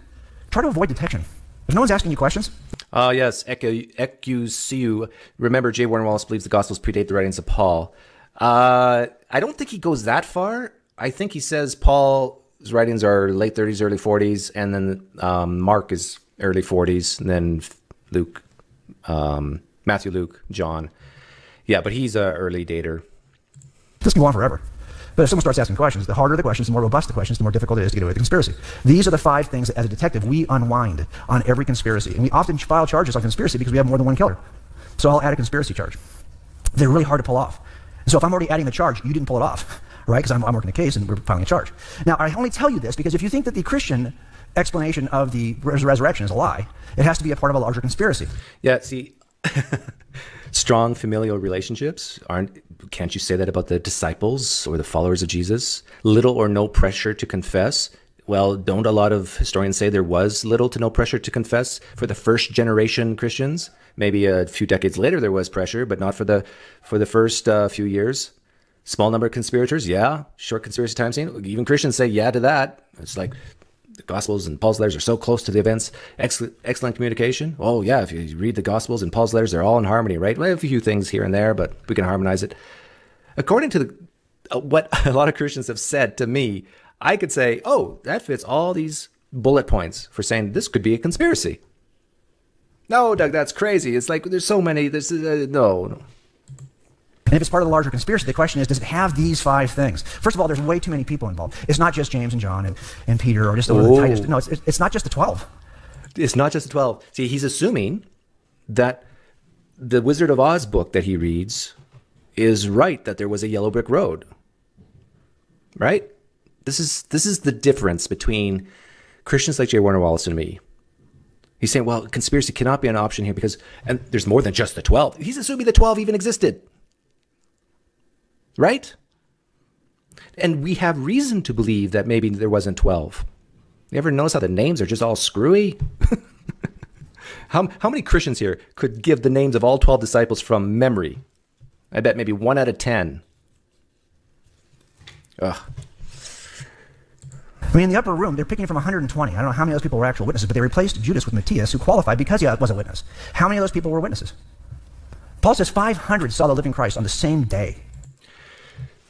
try to avoid detection. If no one's asking you questions. Yes, Ecusiu. Remember, J. Warner Wallace believes the Gospels predate the writings of Paul. I don't think he goes that far. I think he says Paul's writings are late 30s, early 40s, and then Mark is early 40s, and then Luke, Matthew, Luke, John. Yeah, but he's an early dater. This can go on forever. But if someone starts asking questions, the harder the questions, the more robust the questions, the more difficult it is to get away with the conspiracy. These are the 5 things that, as a detective, we unwind on every conspiracy. And we often file charges on conspiracy because we have more than one killer. So I'll add a conspiracy charge. They're really hard to pull off. So if I'm already adding the charge, you didn't pull it off, right? Because I'm working a case and we're filing a charge. Now, I only tell you this because if you think that the Christian explanation of the resurrection is a lie, it has to be a part of a larger conspiracy. Yeah, see, strong familial relationships can't you say that about the disciples or the followers of Jesus? Little or no pressure to confess. well, don't a lot of historians say there was little to no pressure to confess for the first generation Christians? Maybe a few decades later there was pressure, but not for the first few years. Small number of conspirators, yeah. Short conspiracy time scene. Even Christians say yeah to that. It's like the Gospels and Paul's letters are so close to the events. Excellent communication. Oh yeah, if you read the Gospels and Paul's letters, they're all in harmony, right? Well, a few things here and there, but we can harmonize it. According to what a lot of Christians have said to me, I could say, oh, that fits all these bullet points for saying this could be a conspiracy. No, Doug, that's crazy. It's like there's so many. No. And if it's part of the larger conspiracy, the question is, does it have these 5 things? First of all, there's way too many people involved. It's not just James and John and Peter or just the Titus. No, it's not just the 12. It's not just the 12. See, he's assuming that the Wizard of Oz book that he reads is right, that there was a yellow brick road. Right? This is the difference between Christians like J. Warner Wallace and me. He's saying, well, conspiracy cannot be an option here because, and there's more than just the 12. He's assuming the 12 even existed. Right? And we have reason to believe that maybe there wasn't 12. You ever notice how the names are just all screwy? How many Christians here could give the names of all 12 disciples from memory? I bet maybe 1 out of 10. Ugh. I mean, in the upper room, they're picking from 120. I don't know how many of those people were actual witnesses, but they replaced Judas with Matthias, who qualified because he was a witness. How many of those people were witnesses? Paul says 500 saw the living Christ on the same day.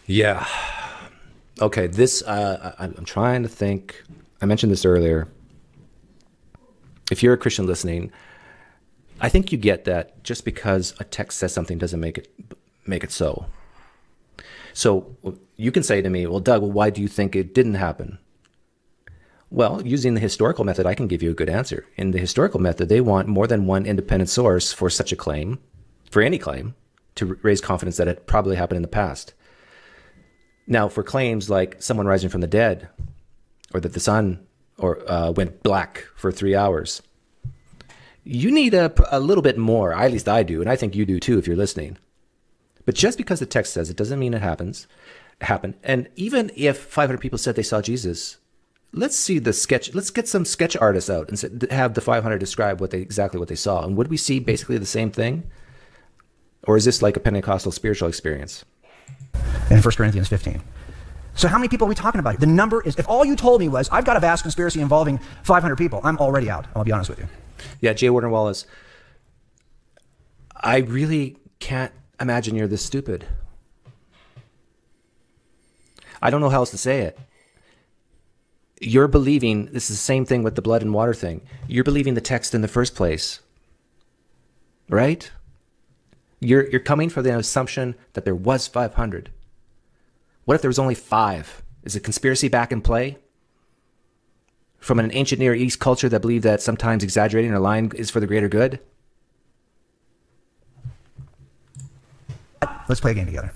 Yeah. Okay, this, I'm trying to think. I mentioned this earlier. If you're a Christian listening, I think you get that just because a text says something doesn't make it so. So you can say to me, well, Doug, why do you think it didn't happen? Well, using the historical method, I can give you a good answer. In the historical method, they want more than one independent source for such a claim, for any claim, to raise confidence that it probably happened in the past. Now, for claims like someone rising from the dead, or that the sun went black for 3 hours, you need a little bit more. At least I do, and I think you do too if you're listening. But just because the text says it doesn't mean it happened. And even if 500 people said they saw Jesus, let's see the sketch. Let's get some sketch artists out and have the 500 describe exactly what they saw. And would we see basically the same thing? Or is this like a Pentecostal spiritual experience? In 1 Corinthians 15. So how many people are we talking about? The number is, if all you told me was, I've got a vast conspiracy involving 500 people, I'm already out. I'll be honest with you. Yeah, J. Warner Wallace, I really can't imagine you're this stupid. I don't know how else to say it. You're believing, this is the same thing with the blood and water thing. You're believing the text in the first place. Right? You're coming from the assumption that there was 500. What if there was only 5? Is a conspiracy back in play? From an ancient Near East culture that believed that sometimes exaggerating or lying is for the greater good? Let's play a game together.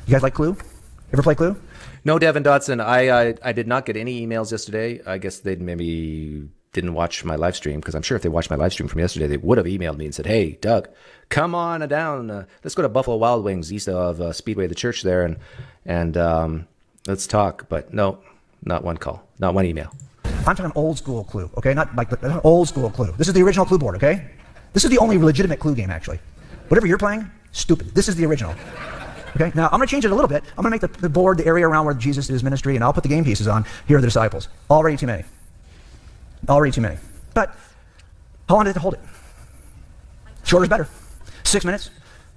You guys like Clue? Ever play Clue? No, Devin Dotson. I did not get any emails yesterday. I guess they maybe didn't watch my live stream, because I'm sure if they watched my live stream from yesterday, they would have emailed me and said, hey, Doug, come on down. Let's go to Buffalo Wild Wings east of Speedway, the church there, and let's talk. But no, not one call, not one email. I'm talking old school Clue, okay? Not like the old school Clue. This is the original Clue board, okay? This is the only legitimate Clue game, actually. Whatever you're playing, stupid. This is the original. Okay, now I'm going to change it a little bit. I'm going to make the board the area around where Jesus did his ministry, and I'll put the game pieces on. Here are the disciples. Already too many. Already too many. But how long did it hold it? Shorter is better. 6 minutes,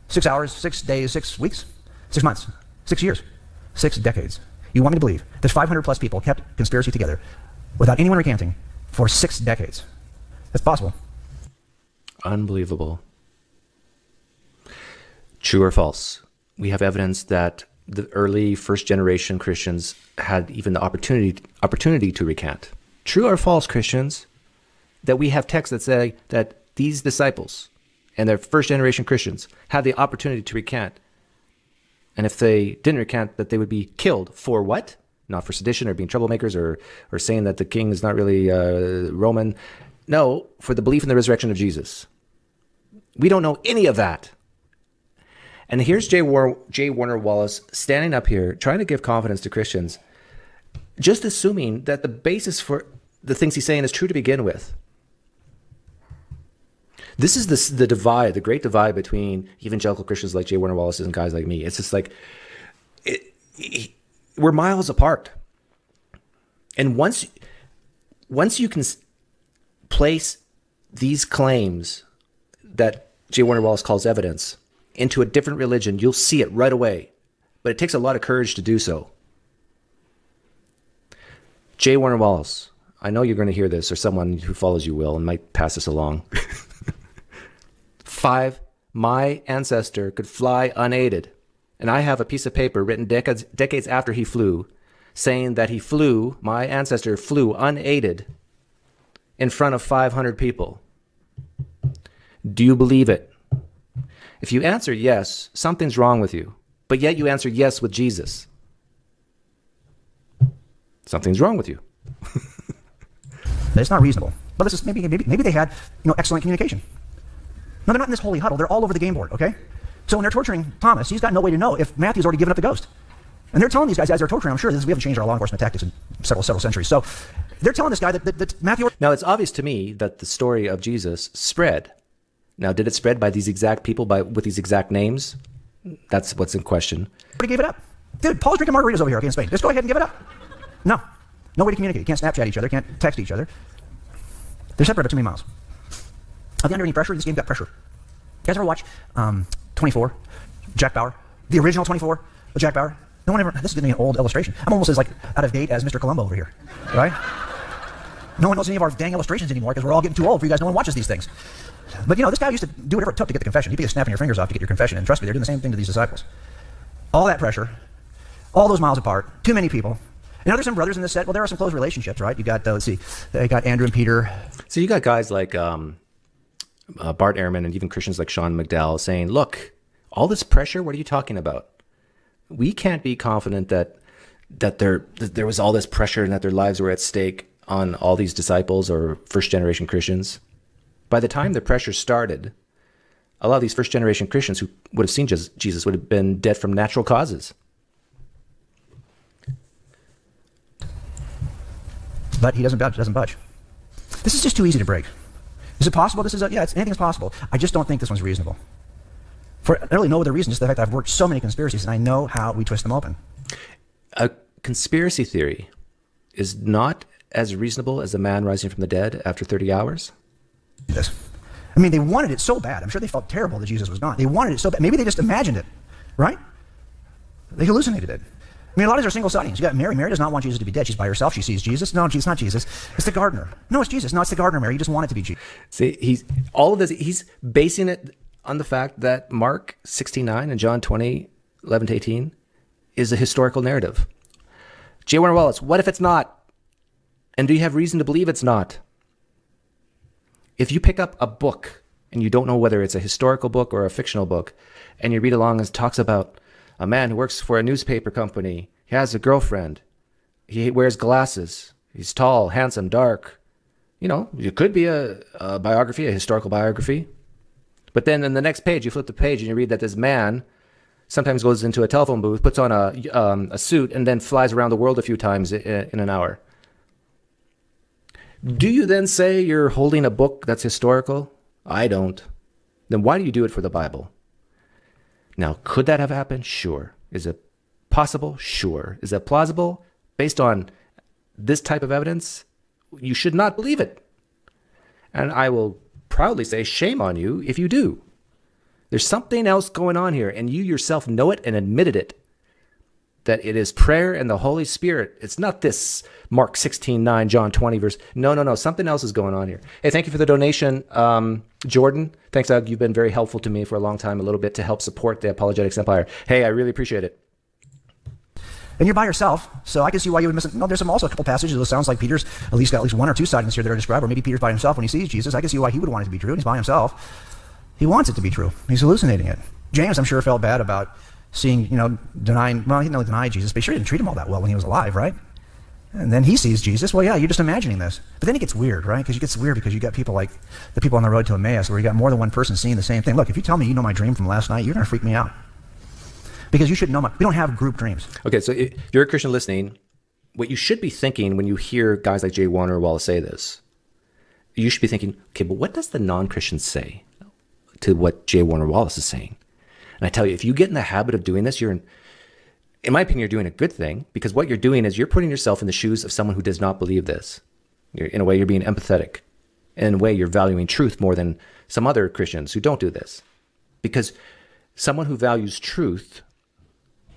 6 hours, 6 days, 6 weeks, 6 months, 6 years, 6 decades. You want me to believe that 500 plus people kept conspiracy together without anyone recanting for 6 decades? That's possible. Unbelievable. True or false? We have evidence that the early first generation Christians had even the opportunity to recant. True or false, Christians, that we have texts that say that these disciples and their first generation Christians had the opportunity to recant. And if they didn't recant, that they would be killed for what? Not for sedition or being troublemakers or saying that the king is not really Roman. No, for the belief in the resurrection of Jesus. We don't know any of that. And here's J. Warner Wallace standing up here trying to give confidence to Christians. just assuming that the basis for the things he's saying is true to begin with. This is the divide, the great divide between evangelical Christians like J. Warner Wallace and guys like me. It's just like, we're miles apart. And once you can place these claims that J. Warner Wallace calls evidence into a different religion, you'll see it right away. But it takes a lot of courage to do so. J. Warner Wallace, I know you're going to hear this, or someone who follows you will, and might pass this along. 5, my ancestor could fly unaided. And I have a piece of paper written decades after he flew, saying that he flew, my ancestor flew unaided in front of 500 people. Do you believe it? If you answer yes, something's wrong with you. But yet you answer yes with Jesus. Something's wrong with you. It's not reasonable. But this is maybe they had excellent communication. No, they're not in this holy huddle. They're all over the game board, okay? So when they're torturing Thomas, he's got no way to know if Matthew's already given up the ghost. And they're telling these guys as they're torturing, I'm sure we haven't changed our law enforcement tactics in several centuries. So they're telling this guy that Matthew... Now, it's obvious to me that the story of Jesus spread. Now, did it spread by these exact people, with these exact names? That's what's in question. But he gave it up. Dude, Paul's drinking margaritas over here, okay, in Spain. Just go ahead and give it up. No. No way to communicate. You can't Snapchat each other. Can't text each other. They're separated by too many miles. Are they under any pressure? This game got pressure. You guys ever watch 24? Jack Bauer? The original 24 with Jack Bauer? No one ever... This is getting an old illustration. I'm almost as out of date as Mr. Columbo over here. Right? No one knows any of our dang illustrations anymore because we're all getting too old for you guys. No one watches these things. But this guy used to do whatever it took to get the confession. He'd be snapping your fingers off to get your confession. And trust me, they're doing the same thing to these disciples. All that pressure, all those miles apart, too many people. And are there some brothers in this set? Well, there are some close relationships, right? You got, let's see, they got Andrew and Peter. So you got guys like Bart Ehrman and even Christians like Sean McDowell saying, look, all this pressure, what are you talking about? We can't be confident that there was all this pressure and that their lives were at stake on all these disciples or first-generation Christians. By the time the pressure started, a lot of these first-generation Christians who would have seen Jesus would have been dead from natural causes. But he doesn't budge. This is just too easy to break. Is it possible? Anything's possible. I just don't think this one's reasonable. For really no other reason, just the fact that I've worked so many conspiracies and I know how we twist them open. A conspiracy theory is not as reasonable as a man rising from the dead after 30 hours? This. I mean, they wanted it so bad. I'm sure they felt terrible that Jesus was gone. They wanted it so bad. Maybe they just imagined it, right? They hallucinated it. I mean, a lot of these are single sightings. You got Mary. Mary does not want Jesus to be dead. She's by herself. She sees Jesus. No, it's not Jesus. It's the gardener. No, it's Jesus. No, it's the gardener, Mary. You just want it to be Jesus. See, he's basing it on the fact that Mark 16:9 and John 20:11-18 is a historical narrative. J. Warner Wallace, what if it's not? And do you have reason to believe it's not? If you pick up a book and you don't know whether it's a historical book or a fictional book, and you read along and it talks about a man who works for a newspaper company, he has a girlfriend, he wears glasses, he's tall, handsome, dark. It could be a biography, a historical biography. But then in the next page, you flip the page and you read that this man sometimes goes into a telephone booth, puts on a suit, and then flies around the world a few times in an hour. Do you then say you're holding a book that's historical? I don't. Then why do you do it for the Bible? Now, could that have happened? Sure. Is it possible? Sure. Is it plausible? Based on this type of evidence, you should not believe it. And I will proudly say, shame on you if you do. There's something else going on here, and you yourself know it and admitted it, that it is prayer and the Holy Spirit. It's not this Mark 16:9, John 20 verse. No. Something else is going on here. Hey, thank you for the donation, Jordan. Thanks, Doug. You've been very helpful to me for a long time, a little bit to help support the Apologetics Empire. Hey, I really appreciate it. And you're by yourself, so I can see why you would miss it. No, there's also a couple passages that sounds like Peter's at least got one or two sightings here that are described, or maybe Peter's by himself when he sees Jesus. I can see why he would want it to be true, and he's by himself. He wants it to be true. He's hallucinating it. James, I'm sure, felt bad about seeing, denying, well, he didn't deny Jesus, but he sure didn't treat him all that well when he was alive, right? And then he sees Jesus. Well, yeah, you're just imagining this. But then it gets weird, right? Because it gets weird because you got people like the people on the road to Emmaus where you got more than one person seeing the same thing. Look, if you tell me you know my dream from last night, you're going to freak me out. Because you should know we don't have group dreams. Okay, so if you're a Christian listening, what you should be thinking when you hear guys like J. Wallace say this, you should be thinking, okay, but what does the non-Christian say to what J. Wallace is saying? And I tell you, if you get in the habit of doing this, in my opinion, you're doing a good thing, because what you're doing is you're putting yourself in the shoes of someone who does not believe this. In a way, you're being empathetic. In a way, you're valuing truth more than some other Christians who don't do this. Because someone who values truth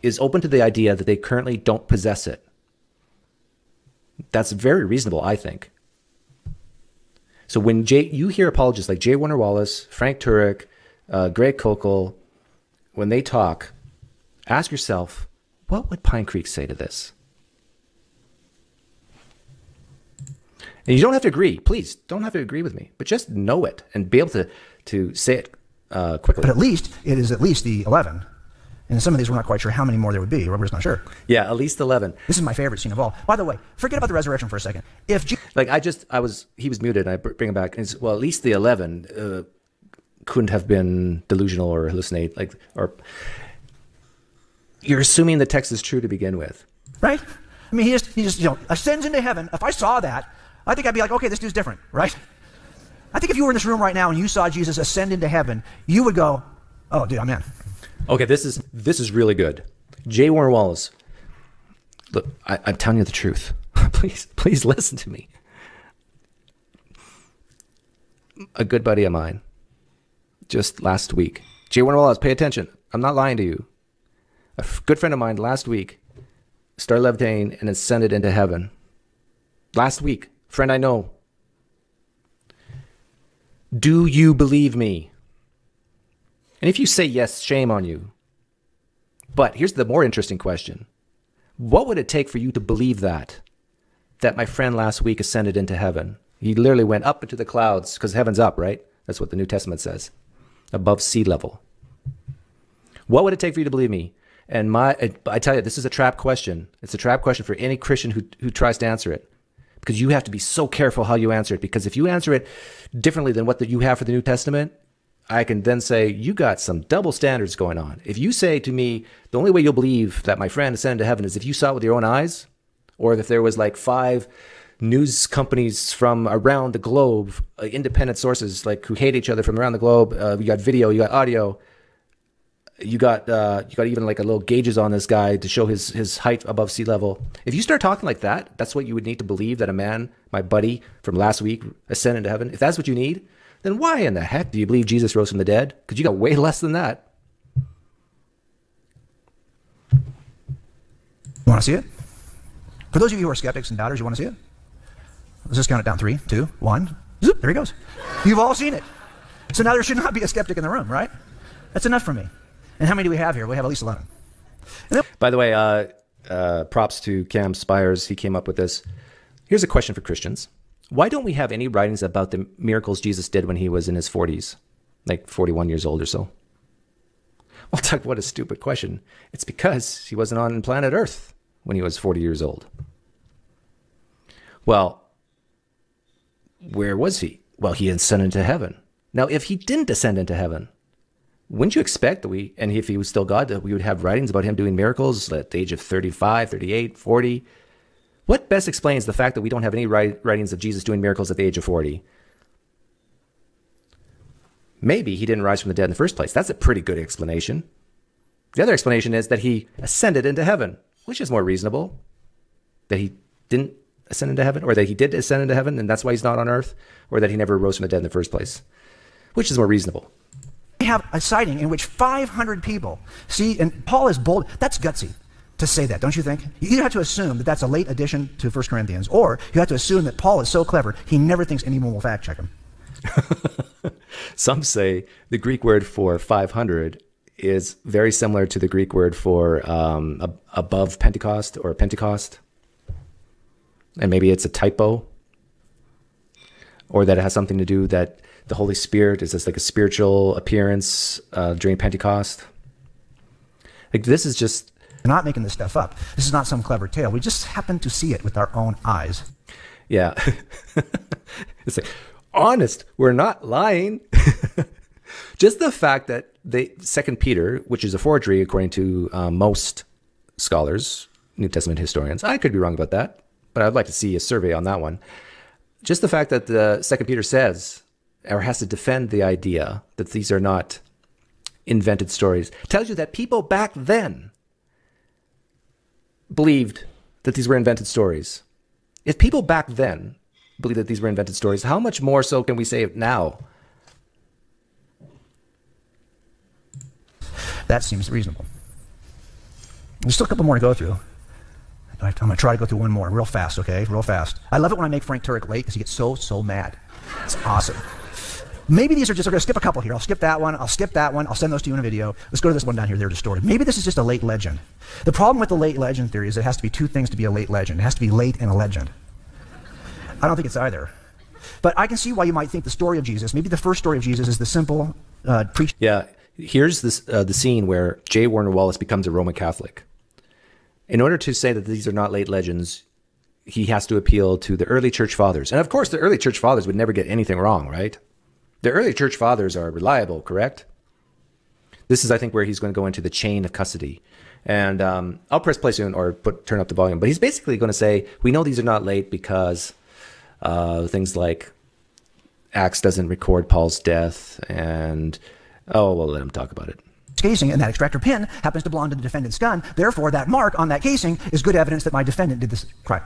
is open to the idea that they currently don't possess it. That's very reasonable, I think. So when you hear apologists like J. Wallace, Frank Turek, Greg Kokel, when they talk, ask yourself, what would PineCreek say to this? And you don't have to agree. Please, don't have to agree with me. But just know it and be able to say it quickly. But at least, it is at least the 11. And some of these, we're not quite sure how many more there would be. We're just not sure. Yeah, at least 11. This is my favorite scene of all. By the way, forget about the resurrection for a second. He was muted, and I bring him back. And well, at least the 11 couldn't have been delusional or hallucinate. Or you're assuming the text is true to begin with. Right? I mean, he just ascends into heaven. If I saw that, I think I'd be like, okay, this dude's different, right? I think if you were in this room right now and you saw Jesus ascend into heaven, you would go, oh, dude, I'm in. Okay, this is really good. J. Wallace, look, I'm telling you the truth. Please listen to me. A good buddy of mine, just last week, J. Wallace, pay attention. I'm not lying to you. A good friend of mine last week started levitating and ascended into heaven. Last week, friend I know. Do you believe me? And if you say yes, shame on you. But here's the more interesting question. What would it take for you to believe that my friend last week ascended into heaven? He literally went up into the clouds, because heaven's up, right? That's what the New Testament says. Above sea level. What would it take for you to believe me? And I tell you, this is a trap question. It's a trap question for any Christian who tries to answer it. Because you have to be so careful how you answer it. Because if you answer it differently than what you have for the New Testament, I can then say, you got some double standards going on. If you say to me, the only way you'll believe that my friend ascended to heaven is if you saw it with your own eyes, or if there was like 5 news companies from around the globe, independent sources like who hate each other from around the globe, you got video, you got audio, you got even like a little gauges on this guy to show his height above sea level. If you start talking like that, that's what you would need to believe that a man, my buddy from last week, ascended to heaven. If that's what you need, then why in the heck do you believe Jesus rose from the dead? Because you got way less than that. You want to see it? For those of you who are skeptics and doubters, you want to see it? Let's just count it down. 3, 2, 1. Zoop, there he goes. You've all seen it. So now there should not be a skeptic in the room, right? That's enough for me. And how many do we have here? We have at least 11. By the way, props to Cam Spires. He came up with this. Here's a question for Christians. Why don't we have any writings about the miracles Jesus did when he was in his 40s, like 41 years old or so? Well, Doug, what a stupid question. It's because he wasn't on planet Earth when he was 40 years old. Well, where was he? Well, he ascended into heaven. Now, if he didn't ascend into heaven, wouldn't you expect that and if he was still God, that we would have writings about him doing miracles at the age of 35, 38, 40? What best explains the fact that we don't have any writings of Jesus doing miracles at the age of 40? Maybe he didn't rise from the dead in the first place. That's a pretty good explanation. The other explanation is that he ascended into heaven, which is more reasonable. That he didn't ascend into heaven, or that he did ascend into heaven, and that's why he's not on earth, or that he never rose from the dead in the first place, which is more reasonable. We have a sighting in which 500 people see, and Paul is bold. That's gutsy to say that, don't you think? You have to assume that that's a late addition to 1 Corinthians, or you have to assume that Paul is so clever, he never thinks anyone will fact check him. Some say the Greek word for 500 is very similar to the Greek word for above Pentecost or Pentecost. And maybe it's a typo, or that it has something to do that the Holy Spirit is just like a spiritual appearance during Pentecost. Like, this is just... We're not making this stuff up. This is not some clever tale. We just happen to see it with our own eyes. Yeah. It's like, honest, we're not lying. Just the fact that 2 Peter, which is a forgery according to most scholars, New Testament historians. I could be wrong about that, but I'd like to see a survey on that one. Just the fact that the 2 Peter says, or has to defend the idea that these are not invented stories, tells you that people back then believed that these were invented stories. If people back then believed that these were invented stories, how much more so can we say now? That seems reasonable. There's still a couple more to go through. I'm going to try to go through one more real fast, okay? Real fast. I love it when I make Frank Turek late because he gets so mad. It's awesome. Maybe these are just, we're going to skip a couple here. I'll skip that one. I'll skip that one. I'll send those to you in a video. Let's go to this one down here. They're distorted. Maybe this is just a late legend. The problem with the late legend theory is it has to be two things to be a late legend. It has to be late and a legend. I don't think it's either. But I can see why you might think the story of Jesus, maybe the first story of Jesus is the simple preach. Yeah, here's this, the scene where J. Warner Wallace becomes a Roman Catholic. In order to say that these are not late legends, he has to appeal to the early church fathers. And of course, the early church fathers would never get anything wrong, right? The early church fathers are reliable, correct? This is, I think, where he's going to go into the chain of custody. And I'll press play soon or turn up the volume. But he's basically going to say, we know these are not late because things like Acts doesn't record Paul's death. And, oh, we'll let him talk about it. Casing, and that extractor pin happens to belong to the defendant's gun. Therefore, that mark on that casing is good evidence that my defendant did this crime.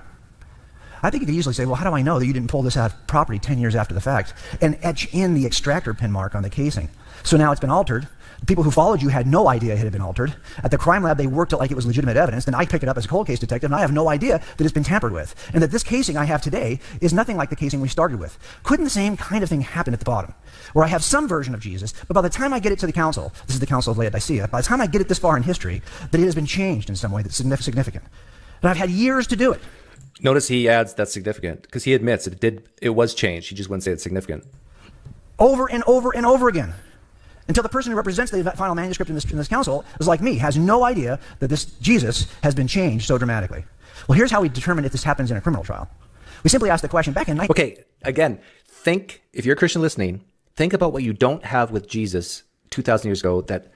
I think you could easily say, well, how do I know that you didn't pull this out of property 10 years after the fact and etch in the extractor pin mark on the casing? So now it's been altered. The people who followed you had no idea it had been altered. At the crime lab, they worked it like it was legitimate evidence. Then I picked it up as a cold case detective, and I have no idea that it's been tampered with. And that this casing I have today is nothing like the casing we started with. Couldn't the same kind of thing happen at the bottom? Where I have some version of Jesus, but by the time I get it to the council, this is the Council of Laodicea, by the time I get it this far in history, that it has been changed in some way that's significant. And I've had years to do it. Notice he adds that's significant, because he admits it was changed. He just wouldn't say it's significant. Over and over and over again. Until the person who represents the final manuscript in this council is like me, has no idea that this Jesus has been changed so dramatically. Well, here's how we determine if this happens in a criminal trial. We simply ask the question back in... Okay, again, think, if you're a Christian listening, think about what you don't have with Jesus 2,000 years ago that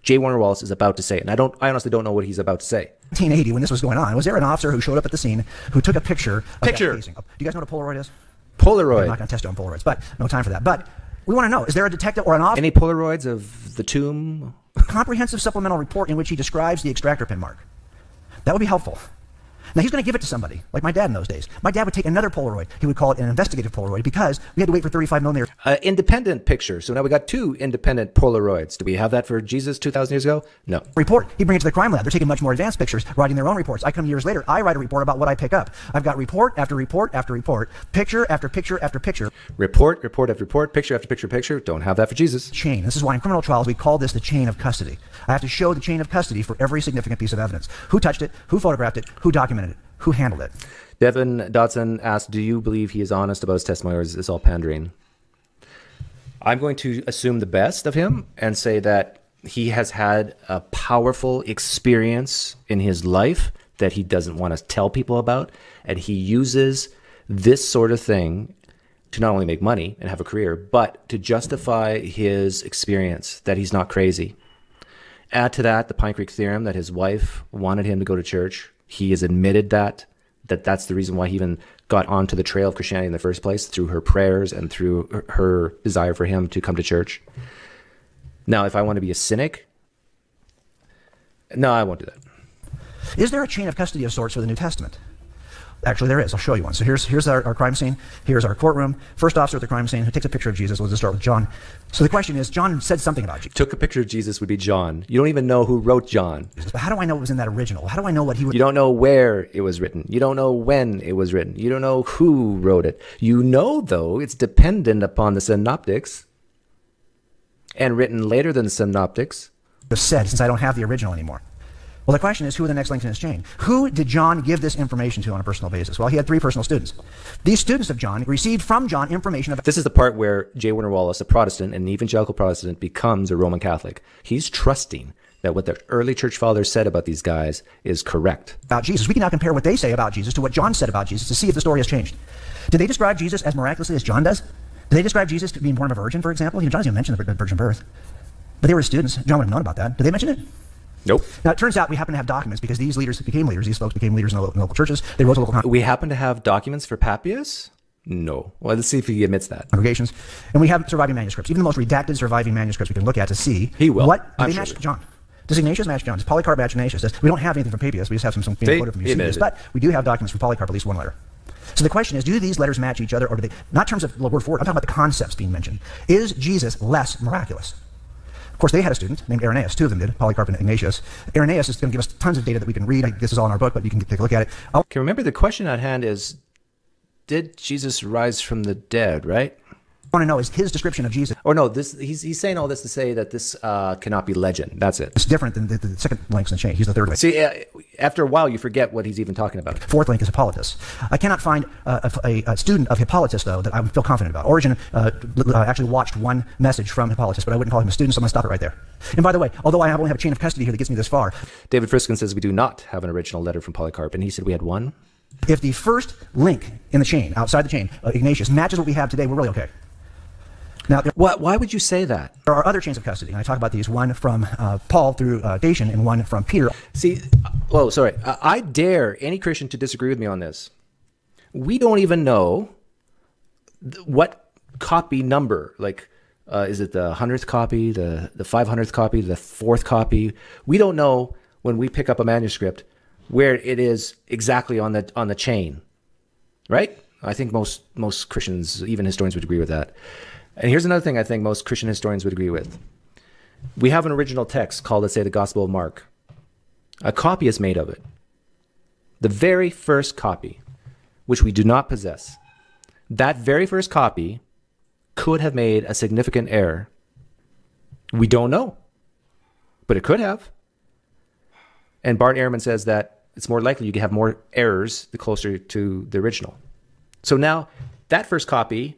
J. Warner Wallace is about to say. And I honestly don't know what he's about to say. 1980, when this was going on, was there an officer who showed up at the scene who took a picture of that casing? Do you guys know what a Polaroid is? Polaroid. I'm not going to test you on Polaroids, but no time for that. But we want to know, is there a detective or an officer? Any Polaroids of the tomb? Comprehensive supplemental report in which he describes the extractor pin mark. That would be helpful. Now, he's going to give it to somebody, like my dad in those days. My dad would take another Polaroid. He would call it an investigative Polaroid because we had to wait for 35 millimeters. Independent picture. So now we got two independent Polaroids. Do we have that for Jesus 2,000 years ago? No. Report. He'd bring it to the crime lab. They're taking much more advanced pictures, writing their own reports. I come years later. I write a report about what I pick up. I've got report after report after report, picture after picture after picture. Report after report, picture after picture picture. Don't have that for Jesus. Chain. This is why in criminal trials we call this the chain of custody. I have to show the chain of custody for every significant piece of evidence. Who touched it? Who photographed it? Who documented it? Who handled it? Devin Dodson asked, do you believe he is honest about his testimony, or is this all pandering? I'm going to assume the best of him and say that he has had a powerful experience in his life that he doesn't want to tell people about, and he uses this sort of thing to not only make money and have a career, but to justify his experience, that he's not crazy. Add to that the PineCreek theorem that his wife wanted him to go to church. He has admitted that's the reason why he even got onto the trail of Christianity in the first place, through her prayers and through her desire for him to come to church. Now, if I want to be a cynic, no, I won't do that. Is there a chain of custody of sorts for the New Testament? Actually, there is. I'll show you one. So here's our crime scene. Here's our courtroom. First officer at the crime scene who takes a picture of Jesus. Let's just start with John. So the question is, John said something about Jesus. Took a picture of Jesus would be John. You don't even know who wrote John. But how do I know it was in that original? How do I know what he would... You don't know where it was written. You don't know when it was written. You don't know who wrote it. You know, though, it's dependent upon the synoptics and written later than the synoptics. ...said, since I don't have the original anymore. Well, the question is, who are the next links in his chain? Who did John give this information to on a personal basis? Well, he had 3 personal students. These students of John received from John information about... This is the part where J. Warner Wallace, a Protestant, an evangelical Protestant, becomes a Roman Catholic. He's trusting that what the early church fathers said about these guys is correct. About Jesus. We can now compare what they say about Jesus to what John said about Jesus to see if the story has changed. Did they describe Jesus as miraculously as John does? Did they describe Jesus being born of a virgin, for example? John doesn't even mention the virgin birth. But they were his students. John would have known about that. Did they mention it? Nope. Now, it turns out we happen to have documents because these leaders became leaders. These folks became leaders in the local churches. They wrote to local We happen to have documents for Papias? No. Well, let's see if he admits that. congregations. And we have surviving manuscripts, even the most redacted surviving manuscripts we can look at to see He will. what I'm they sure. match John. Does Ignatius match John? Does Polycarp match Ignatius? We don't have anything from Papias. We just have some being quoted from Eusebius. But we do have documents from Polycarp, at least one letter. So the question is, do these letters match each other, or do they, not in terms of the word for word, I'm talking about the concepts being mentioned. Is Jesus less miraculous? Of course, they had a student named Irenaeus. Two of them did, Polycarp and Ignatius. Irenaeus is going to give us tons of data that we can read. This is all in our book, but you can take a look at it. Okay, remember the question at hand is, did Jesus rise from the dead, right? I want to know is his description of Jesus. Or no, he's saying all this to say that this cannot be legend. That's it. It's different than the second links in the chain. He's the third link. See, after a while, you forget what he's even talking about. Fourth link is Hippolytus. I cannot find a student of Hippolytus, though, that I feel confident about. Origen actually watched one message from Hippolytus, but I wouldn't call him a student, so I'm going to stop it right there. And by the way, although I only have a chain of custody here that gets me this far. David Friskin says we do not have an original letter from Polycarp, and he said we had one. If the first link in the chain, outside the chain, Ignatius, matches what we have today, we're really okay. Now, Why would you say that? there are other chains of custody, and I talk about these, one from Paul through Dacian and one from Peter. See, sorry. I dare any Christian to disagree with me on this. We don't even know what copy number, like, is it the 100th copy, the 500th copy, the 4th copy? We don't know when we pick up a manuscript where it is exactly on the chain, right? I think most Christians, even historians, would agree with that. And here's another thing I think most Christian historians would agree with. We have an original text called, let's say, the Gospel of Mark. A copy is made of it. The very first copy, which we do not possess. That very first copy could have made a significant error. We don't know, but it could have. And Bart Ehrman says that it's more likely you can have more errors the closer to the original. So now that first copy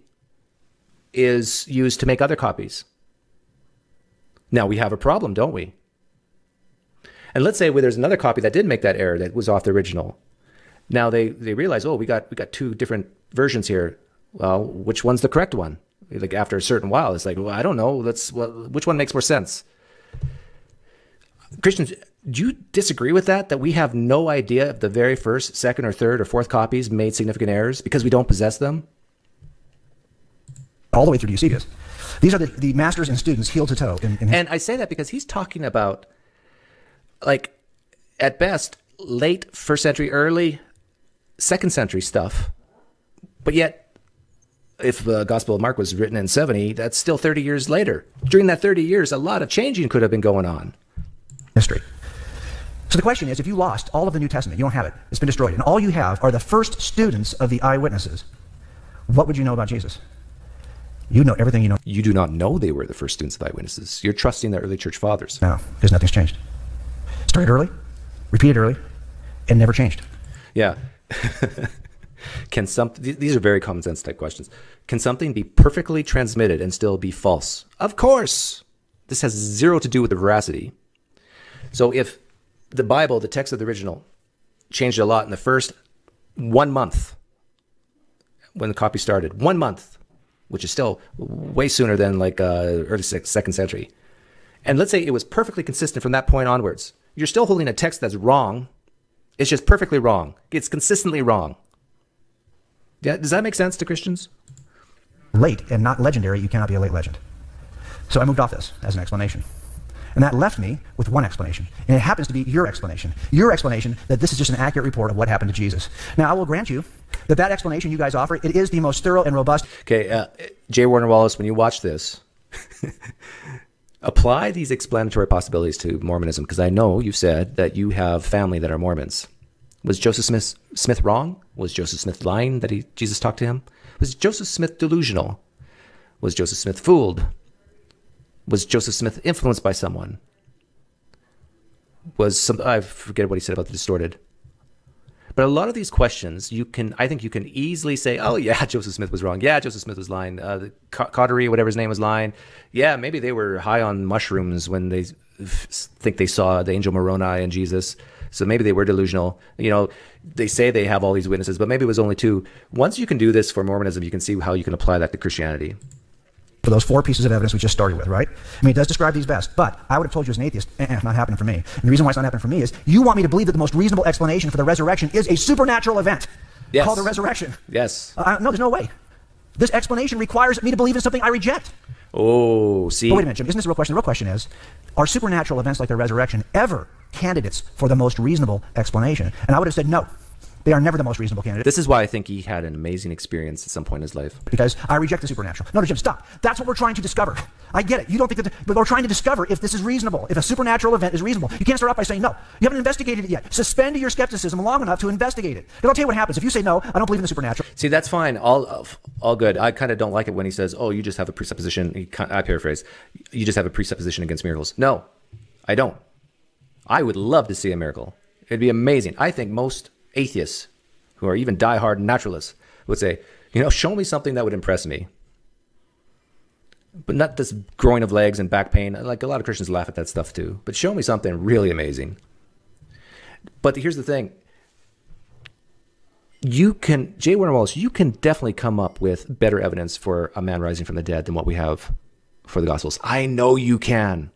is used to make other copies. Now we have a problem, don't we? And let's say there's another copy that did make that error that was off the original. Now they realize, we got two different versions here. Well, which one's the correct one? Like after a certain while, it's like, well, I don't know. Which one makes more sense? Christians, do you disagree with that? That we have no idea if the very first, second, or third, or fourth copies made significant errors because we don't possess them? All the way through to Eusebius. These are the masters and students heel to toe. And I say that because he's talking about, like, at best, late first century, early second century stuff. But yet, if the Gospel of Mark was written in 70, that's still 30 years later. During that 30 years, a lot of changing could have been going on. History. So the question is, if you lost all of the New Testament, you don't have it, it's been destroyed, and all you have are the first students of the eyewitnesses, what would you know about Jesus? You know everything you know. You do not know they were the first students of eyewitnesses. You're trusting the early church fathers. No, because nothing's changed. Started early, repeated early, and never changed. Yeah. These are very common sense type questions. Can something be perfectly transmitted and still be false? Of course. This has zero to do with the veracity. So if the Bible, the text of the original, changed a lot in the first 1 month when the copy started, 1 month, which is still way sooner than like early second century. And let's say it was perfectly consistent from that point onwards. You're still holding a text that's wrong. It's just perfectly wrong. It's consistently wrong. Yeah, does that make sense to Christians? Late and not legendary, you cannot be a late legend. So I moved off this as an explanation. And that left me with one explanation. And it happens to be your explanation. Your explanation that this is just an accurate report of what happened to Jesus. Now, I will grant you that explanation you guys offer, it is the most thorough and robust. Okay, J. Warner Wallace, when you watch this, apply these explanatory possibilities to Mormonism, because I know you said that you have family that are Mormons. Was Joseph Smith wrong? Was Joseph Smith lying that Jesus talked to him? Was Joseph Smith delusional? Was Joseph Smith fooled? Was Joseph Smith influenced by someone? I forget what he said about the distorted. But a lot of these questions, I think you can easily say, oh yeah, Joseph Smith was wrong. Yeah, Joseph Smith was lying. The Coterie, whatever his name was, lying. Yeah, maybe they were high on mushrooms when they think they saw the angel Moroni and Jesus. So maybe they were delusional. You know, they say they have all these witnesses, but maybe it was only two. Once you can do this for Mormonism, you can see how you can apply that to Christianity. for those 4 pieces of evidence we just started with, right? I mean, it does describe these best, but I would have told you as an atheist, it's not happening for me. And the reason why it's not happening for me is you want me to believe that the most reasonable explanation for the resurrection is a supernatural event called the resurrection. Yes. No, there's no way. This explanation requires me to believe in something I reject. Oh, see. But wait a minute, Jim, isn't this a real question? The real question is, are supernatural events like the resurrection ever candidates for the most reasonable explanation? And I would have said no. They are never the most reasonable candidate. This is why I think he had an amazing experience at some point in his life. Because I reject the supernatural. No, Jim, stop. That's what we're trying to discover. I get it. You don't think that, but we're trying to discover if this is reasonable, if a supernatural event is reasonable. You can't start off by saying no. You haven't investigated it yet. Suspend your skepticism long enough to investigate it. Because I'll tell you what happens. If you say no, I don't believe in the supernatural. See, that's fine. All good. I kind of don't like it when he says, oh, you just have a presupposition. I paraphrase. You just have a presupposition against miracles. No, I don't. I would love to see a miracle. It'd be amazing. I think most atheists who are even diehard naturalists would say, show me something that would impress me. But not this growing of legs and back pain. Like a lot of Christians laugh at that stuff too. But show me something really amazing. But here's the thing. J. Wallace, you can definitely come up with better evidence for a man rising from the dead than what we have for the Gospels. I know you can.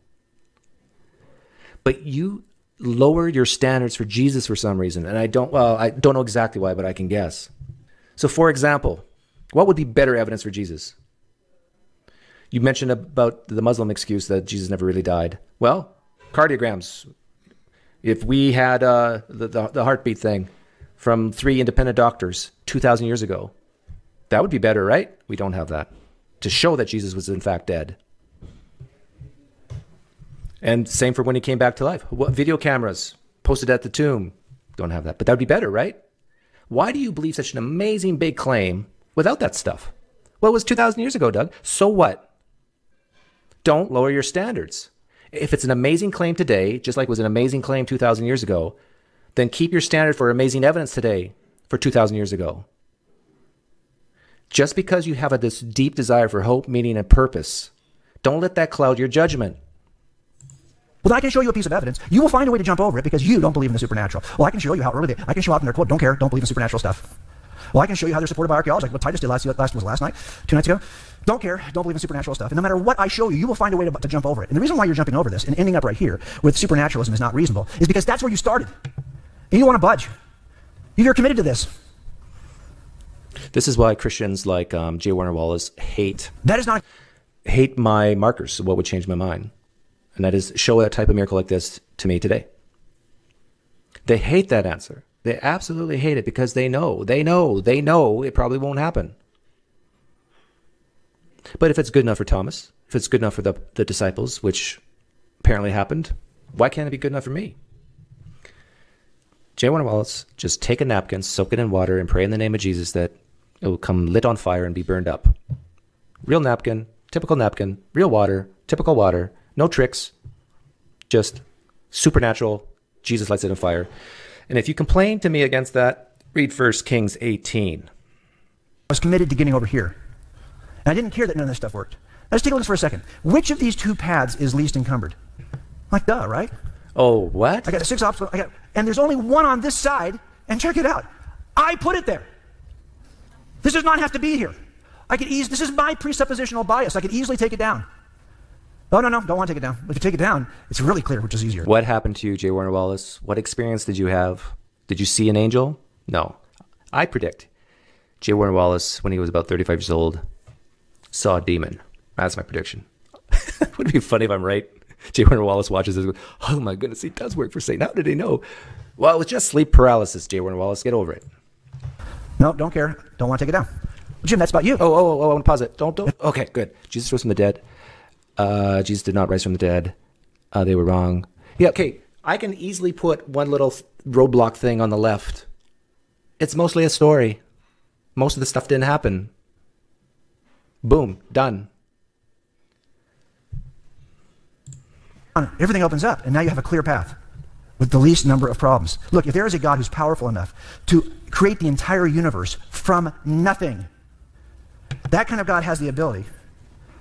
But you lower your standards for Jesus for some reason. And I don't know exactly why, but I can guess. So for example, what would be better evidence for Jesus? You mentioned about the Muslim excuse that Jesus never really died. Well, cardiograms. If we had the heartbeat thing from 3 independent doctors 2,000 years ago, that would be better, right? We don't have that to show that Jesus was in fact dead. And same for when he came back to life. Video cameras posted at the tomb. Don't have that. But that would be better, right? Why do you believe such an amazing big claim without that stuff? Well, it was 2,000 years ago, Doug. So what? Don't lower your standards. If it's an amazing claim today, just like it was an amazing claim 2,000 years ago, then keep your standard for amazing evidence today for 2,000 years ago. Just because you have this deep desire for hope, meaning, and purpose, don't let that cloud your judgment. Well, I can show you a piece of evidence. You will find a way to jump over it because you don't believe in the supernatural. Well, I can show you how early I can show up in their quote, don't care, don't believe in supernatural stuff. Well, I can show you how they're supported by archaeology, like what Titus did last night, 2 nights ago. Don't care, don't believe in supernatural stuff. And no matter what I show you, you will find a way to jump over it. And the reason why you're jumping over this and ending up right here with supernaturalism is not reasonable is because that's where you started. And you don't want to budge. You're committed to this. This is why Christians like J. Wallace hate my markers of what would change my mind. And that is show a type of miracle like this to me today. They hate that answer. They absolutely hate it because they know it probably won't happen. But if it's good enough for Thomas, if it's good enough for the disciples, which apparently happened, why can't it be good enough for me? J. Wallace, just take a napkin, soak it in water, and pray in the name of Jesus that it will come lit on fire and be burned up. Real napkin, typical napkin, real water, typical water. No tricks, just supernatural. Jesus lights it on fire. And if you complain to me against that, read 1 Kings 18. I was committed to getting over here. And I didn't care that none of this stuff worked. Now, let's take a look for a second. Which of these 2 paths is least encumbered? Like, duh, right? Oh, what? I got 6 obstacles, and there's only 1 on this side, and check it out. I put it there. This does not have to be here. This is my presuppositional bias. I could easily take it down. Oh, no, don't want to take it down. If you take it down, it's really clear which is easier. What happened to you, J. Wallace? What experience did you have? Did you see an angel? No. I predict J. Wallace, when he was about 35 years old, saw a demon. That's my prediction. Would it be funny if I'm right? J. Wallace watches this and goes, oh my goodness, he does work for Satan. How did he know? Well, it was just sleep paralysis, J. Wallace. Get over it. No, don't care. Don't want to take it down. Well, Jim, that's about you. Oh, I want to pause it. Don't. Okay, good. Jesus rose from the dead. Jesus did not rise from the dead. They were wrong. Yeah, okay. I can easily put one little roadblock thing on the left. It's mostly a story. Most of the stuff didn't happen. Boom, done. Everything opens up, and now you have a clear path with the least number of problems. Look, if there is a God who's powerful enough to create the entire universe from nothing, that kind of God has the ability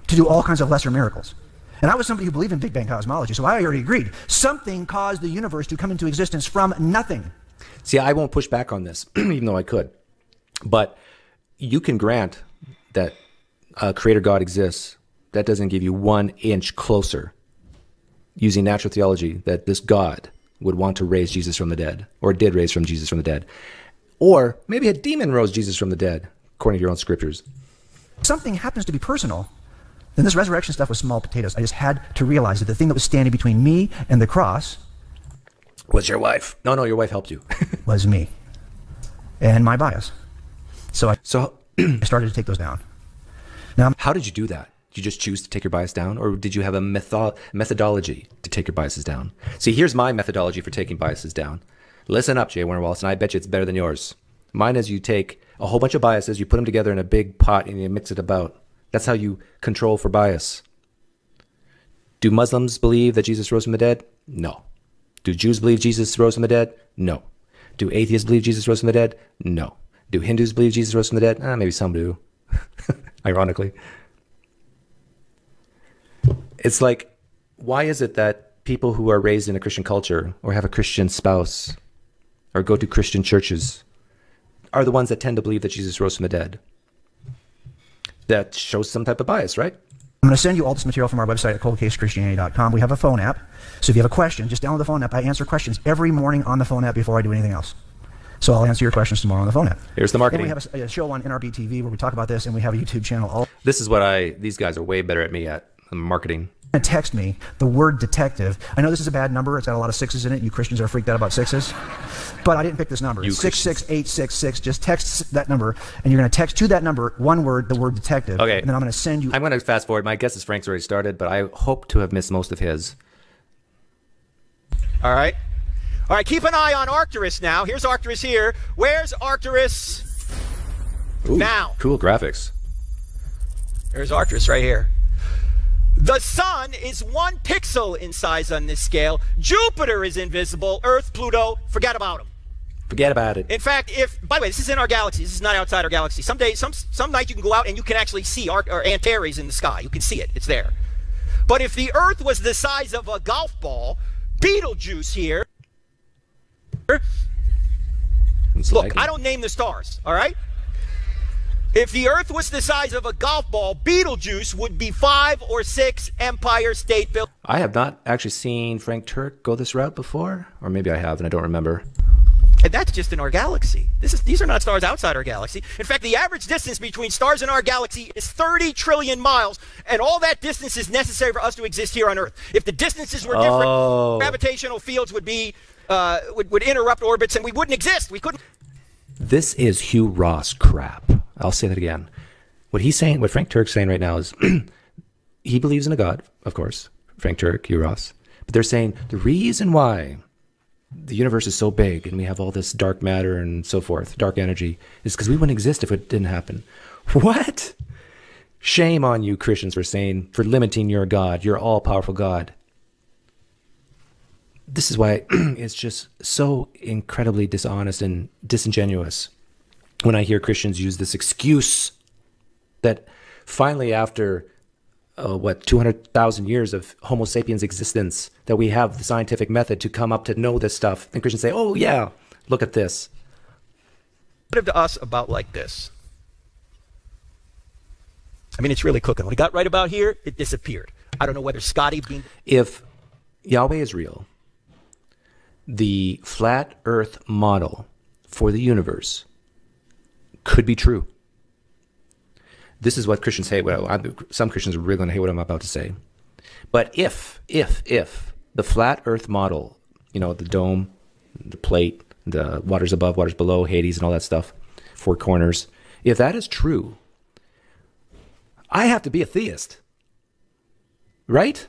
to do all kinds of lesser miracles. And I was somebody who believed in Big Bang cosmology, so I already agreed. Something caused the universe to come into existence from nothing. See, I won't push back on this, even though I could. But you can grant that a creator God exists that doesn't give you 1 inch closer using natural theology that this God would want to raise Jesus from the dead, or did raise from Jesus from the dead. Or maybe a demon rose Jesus from the dead, according to your own scriptures. Something happens to be personal, then this resurrection stuff was small potatoes. I just had to realize that the thing that was standing between me and the cross was your wife. No, your wife helped you. was me and my bias. So I started to take those down. Now, how did you do that? Did you just choose to take your bias down, or did you have a methodology to take your biases down? See, here's my methodology for taking biases down. Listen up, J W Wallace, and I bet you it's better than yours. Mine is you take a whole bunch of biases, you put them together in a big pot, and you mix it about. That's how you control for bias. Do Muslims believe that Jesus rose from the dead? No. Do Jews believe Jesus rose from the dead? No. Do atheists believe Jesus rose from the dead? No. Do Hindus believe Jesus rose from the dead? Maybe some do. Ironically. It's like, why is it that people who are raised in a Christian culture, or have a Christian spouse, or go to Christian churches, are the ones that tend to believe that Jesus rose from the dead? That shows some type of bias, right? I'm going to send you all this material from our website at coldcasechristianity.com. We have a phone app. So if you have a question, just download the phone app. I answer questions every morning on the phone app before I do anything else. So I'll answer your questions tomorrow on the phone app. Here's the marketing. And we have a show on NRB TV where we talk about this, and we have a YouTube channel. This is what these guys are way better at me at, marketing. Text me the word detective. I know this is a bad number. It's got a lot of sixes in it. You Christians are freaked out about sixes. But I didn't pick this number. It's 66866. Just text that number, and you're going to text to that number one word, the word detective. Okay. And then I'm going to send you... I'm going to fast forward. My guess is Frank's already started, but I hope to have missed most of his. All right. All right, keep an eye on Arcturus now. Here's Arcturus here. Where's Arcturus now? Cool graphics. There's Arcturus right here. The sun is 1 pixel in size on this scale. Jupiter is invisible. Earth, Pluto, forget about them. Forget about it. In fact, by the way, this is in our galaxy. This is not outside our galaxy. Some nights you can go out and you can actually see Antares in the sky. You can see it. It's there. But if the Earth was the size of a golf ball, Betelgeuse here. Look, I don't name the stars, all right? If the Earth was the size of a golf ball, Betelgeuse would be 5 or 6 Empire State Buildings. I have not actually seen Frank Turek go this route before, or maybe I have and I don't remember. And that's just in our galaxy. These are not stars outside our galaxy. In fact, the average distance between stars in our galaxy is 30 trillion miles, and all that distance is necessary for us to exist here on Earth. If the distances were different, gravitational fields would be would interrupt orbits, and we wouldn't exist. We couldn't. This is Hugh Ross crap. I'll say that again. What Frank Turek's saying right now is he believes in a God, of course. Frank Turek, Hugh Ross. But they're saying the reason why the universe is so big and we have all this dark matter and so forth, dark energy, is because we wouldn't exist if it didn't happen. What? Shame on you Christians for limiting your God, your all-powerful God. This is why it's just so incredibly dishonest and disingenuous when I hear Christians use this excuse that finally after 200,000 years of Homo sapiens existence, that we have the scientific method to come up to know this stuff. And Christians say, oh yeah, look at this. To us about like this. I mean, it's really cooking. When it got right about here, it disappeared. I don't know whether Scotty being... If Yahweh is real, the flat earth model for the universe could be true. This is what Christians hate. Well, some Christians are really going to hate what I'm about to say. But if the flat earth model, the dome, the plate, the waters above, waters below, Hades and all that stuff, 4 corners, if that is true, I have to be a theist. Right?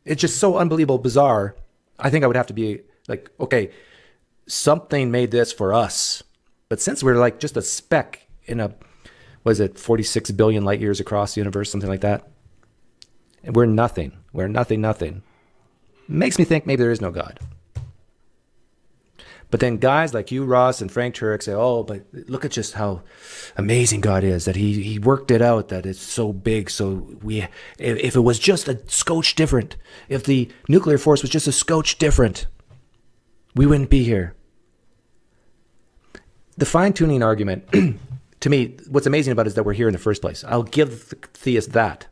It's just so unbelievable, bizarre. I think I would have to be like, okay, something made this for us. But since we're like just a speck in a, 46 billion light years across the universe, something like that. And we're nothing. We're nothing. Makes me think maybe there is no God. But then guys like you, Ross, and Frank Turek say, oh, but look at just how amazing God is, that he worked it out, that it's so big. So if it was just a scotch different, if the nuclear force was just a scotch different, we wouldn't be here. The fine-tuning argument, to me, what's amazing about it is that we're here in the first place. I'll give the theist that.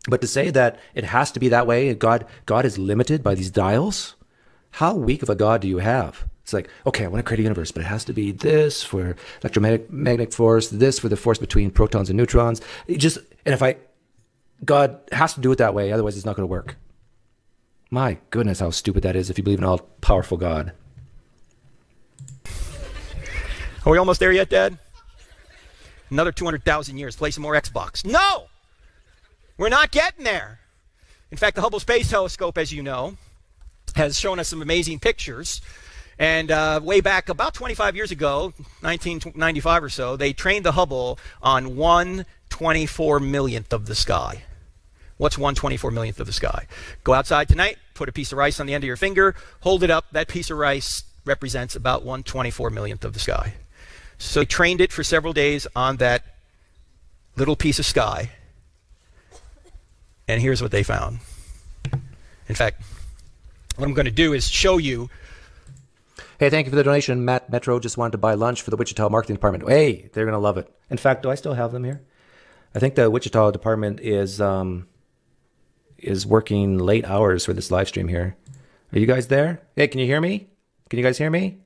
But to say that it has to be that way, God is limited by these dials, how weak of a God do you have? It's like, okay, I want to create a universe, but it has to be this for electromagnetic force, this for the force between protons and neutrons. God has to do it that way, otherwise it's not going to work. My goodness, how stupid that is if you believe in an all-powerful God. Are we almost there yet, Dad? Another 200,000 years, play some more Xbox. No! We're not getting there. In fact, the Hubble Space Telescope, as you know, has shown us some amazing pictures. And way back about 25 years ago, 1995 or so, they trained the Hubble on 1/24 millionth of the sky. What's 1/24 millionth of the sky? Go outside tonight, put a piece of rice on the end of your finger, hold it up. That piece of rice represents about 1/24 millionth of the sky. So they trained it for several days on that little piece of sky. And here's what they found. In fact, what I'm going to do is show you. Hey, thank you for the donation. Matt Metro just wanted to buy lunch for the Wichita Marketing Department. Hey, they're going to love it. In fact, do I still have them here? I think the Wichita department is working late hours for this live stream here. Are you guys there? Hey, can you hear me? Can you guys hear me?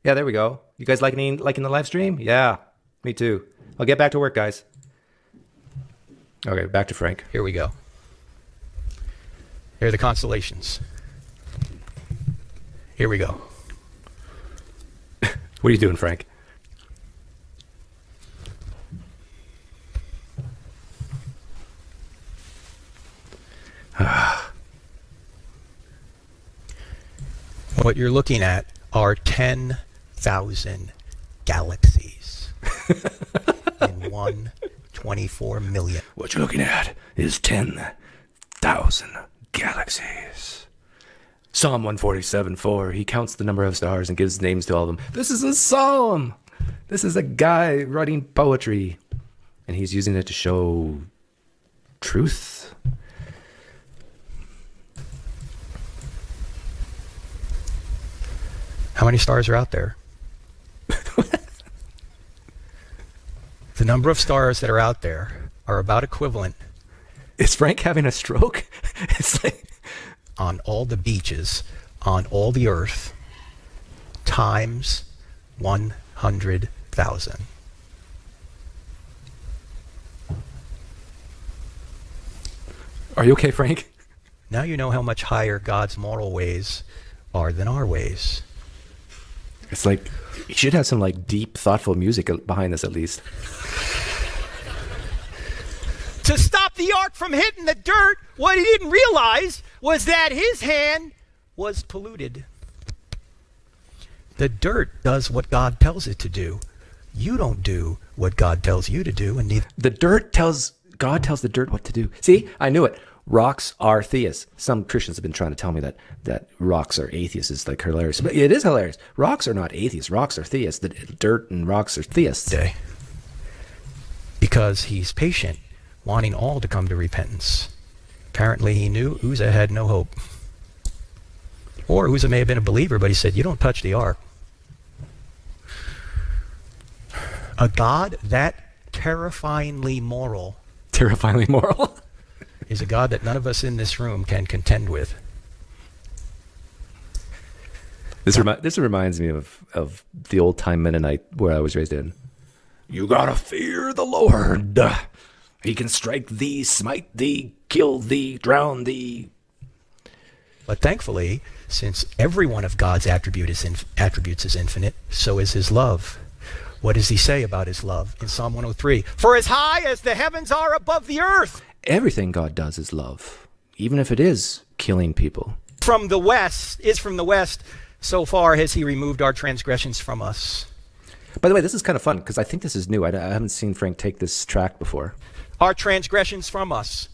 Yeah, there we go. You guys liking the live stream? Yeah, me too. I'll get back to work, guys. Okay, back to Frank. Here we go. Here are the constellations. Here we go. What are you doing, Frank? What you're looking at are 10,000 galaxies in 1/24 million. What you're looking at is 10,000 galaxies. Psalm 147:4. He counts the number of stars and gives names to all of them. This is a psalm. This is a guy writing poetry, and he's using it to show truth. How many stars are out there? The number of stars that are out there are about equivalent. Is Frank having a stroke? It's like on all the beaches, on all the earth, times 100,000. Are you okay, Frank? Now you know how much higher God's moral ways are than our ways. It's like, you should have some like deep, thoughtful music behind this at least. To stop the ark from hitting the dirt, what he didn't realize was that his hand was polluted. The dirt does what God tells it to do. You don't do what God tells you to do, and neither. God tells the dirt what to do. See, I knew it. Rocks are theists. Some Christians have been trying to tell me that rocks are atheists. It's like hilarious. But it is hilarious. Rocks are not atheists. Rocks are theists. The dirt and rocks are theists. Because he's patient, wanting all to come to repentance. Apparently he knew Uzzah had no hope. Or Uzzah may have been a believer, but he said, you don't touch the ark. A God that terrifyingly moral. Terrifyingly moral? Is a God that none of us in this room can contend with. This reminds me of the old time Mennonite where I was raised in. You gotta fear the Lord. He can strike thee, smite thee, kill thee, drown thee. But thankfully, since every one of God's attributes is infinite, so is his love. What does he say about his love in Psalm 103? For as high as the heavens are above the earth. Everything God does is love, even if it is killing people. From the west, so far has he removed our transgressions from us. By the way, this is kind of fun, because I think this is new. I haven't seen Frank take this track before. Our transgressions from us.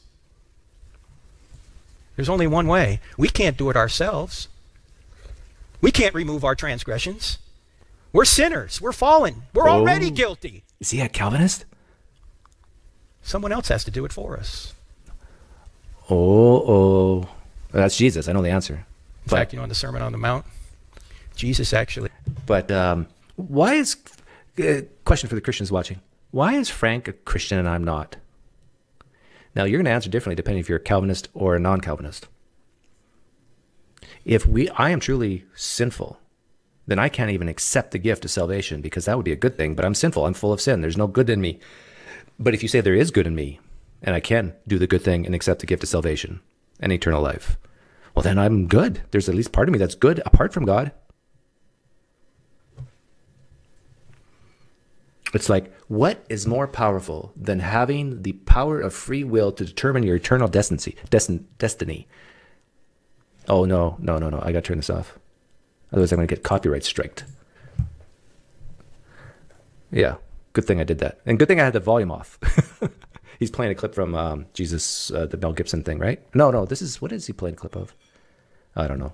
There's only one way. We can't do it ourselves. We can't remove our transgressions. We're sinners. We're fallen. We're already guilty. Is he a Calvinist? Someone else has to do it for us. Oh. That's Jesus. I know the answer. In fact, in the Sermon on the Mount, Jesus actually. But why is, question for the Christians watching, why is Frank a Christian and I'm not? Now, you're going to answer differently depending if you're a Calvinist or a non-Calvinist. If I am truly sinful, then I can't even accept the gift of salvation, because that would be a good thing, but I'm sinful. I'm full of sin. There's no good in me. But if you say there is good in me, and I can do the good thing and accept the gift of salvation and eternal life, well, then I'm good. There's at least part of me that's good apart from God. It's like, what is more powerful than having the power of free will to determine your eternal destiny? Oh, no. I got to turn this off. Otherwise, I'm going to get copyright striked. Yeah, good thing I did that. And good thing I had the volume off. He's playing a clip from Jesus, the Mel Gibson thing, right? No, what is he playing a clip of? I don't know.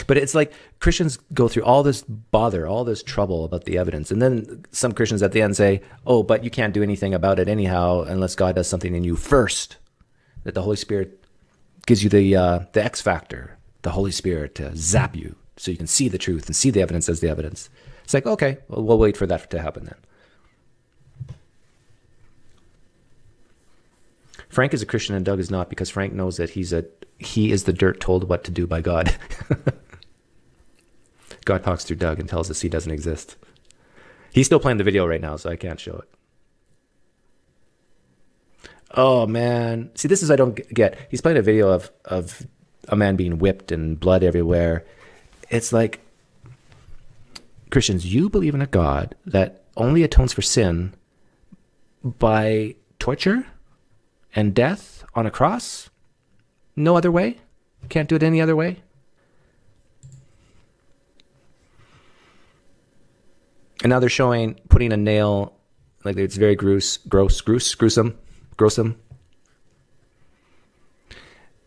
But it's like Christians go through all this bother, all this trouble about the evidence. And then some Christians at the end say, oh, but you can't do anything about it anyhow unless God does something in you first. That the Holy Spirit gives you the X factor, the Holy Spirit to zap you so you can see the truth and see the evidence as the evidence. It's like, okay, well, we'll wait for that to happen then. Frank is a Christian and Doug is not, because Frank knows that he is the dirt told what to do by God. God talks through Doug and tells us he doesn't exist. He's still playing the video right now, so I can't show it. Oh, man. See, this is I don't get. He's playing a video of a man being whipped and blood everywhere. It's like, Christians, you believe in a God that only atones for sin by torture and death on a cross? No other way? Can't do it any other way? And now they're showing putting a nail, like it's very gruesome.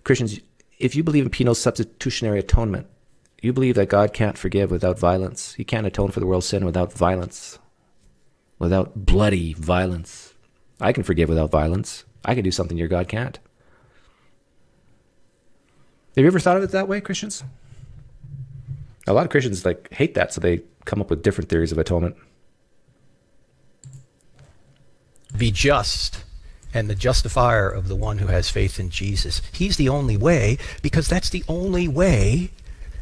Christians, if you believe in penal substitutionary atonement, you believe that God can't forgive without violence. He can't atone for the world's sin without violence, without bloody violence. I can forgive without violence. I can do something your God can't. Have you ever thought of it that way, Christians? A lot of Christians hate that, so they come up with different theories of atonement. Be just and the justifier of the one who has faith in Jesus. He's the only way, because that's the only way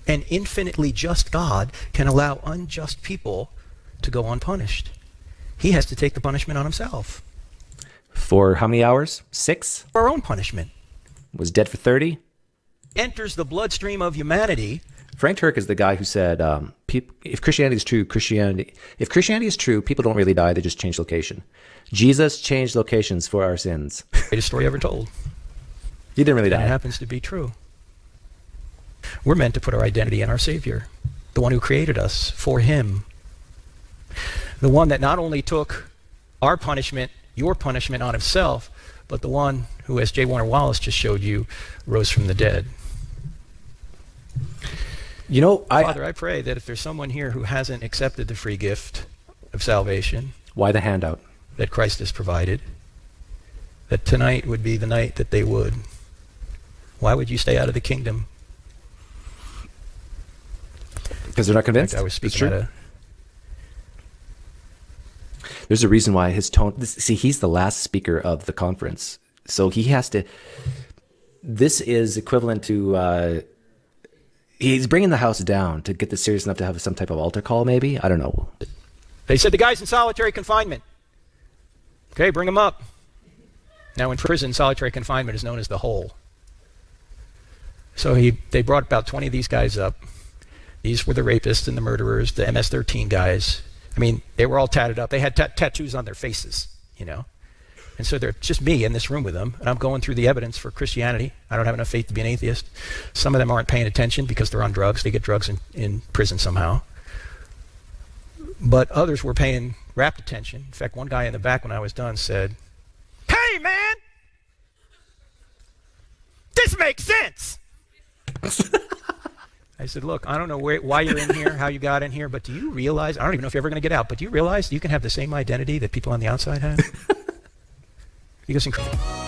an infinitely just God can allow unjust people to go unpunished. He has to take the punishment on himself. For how many hours? 6? Our own punishment. Was dead for 30? Enters the bloodstream of humanity. Frank Turek is the guy who said, if Christianity is true, people don't really die, they just change location. Jesus changed locations for our sins. Greatest story ever told. He didn't really die. It happens to be true. We're meant to put our identity in our Savior, the one who created us for him. The one that not only took our punishment, your punishment on himself, but the one who, as J. Wallace just showed you, rose from the dead. You know, Father, I pray that if there's someone here who hasn't accepted the free gift of salvation, why the handout? That Christ has provided, that tonight would be the night that they would. Why would you stay out of the kingdom? Because they're not convinced. I was speaking at There's a reason why his tone. See, he's the last speaker of the conference, so he has to. This is equivalent to. He's bringing the house down to get this serious enough to have some type of altar call. Maybe, I don't know. They said the guy's in solitary confinement. Okay, bring him up. Now in prison, solitary confinement is known as the hole. So they brought about 20 of these guys up. These were the rapists and the murderers, the MS-13 guys. I mean, they were all tatted up. They had tattoos on their faces, you know. And so they're just me in this room with them, and I'm going through the evidence for Christianity. I don't have enough faith to be an atheist. Some of them aren't paying attention because they're on drugs. They get drugs in prison somehow. But others were paying rapt attention. In fact, one guy in the back when I was done said, "Hey, man! This makes sense!" I said, "Look, I don't know why you're in here, how you got in here, but do you realize, I don't even know if you're ever going to get out, but do you realize you can have the same identity that people on the outside have?" He goes, "Incredible."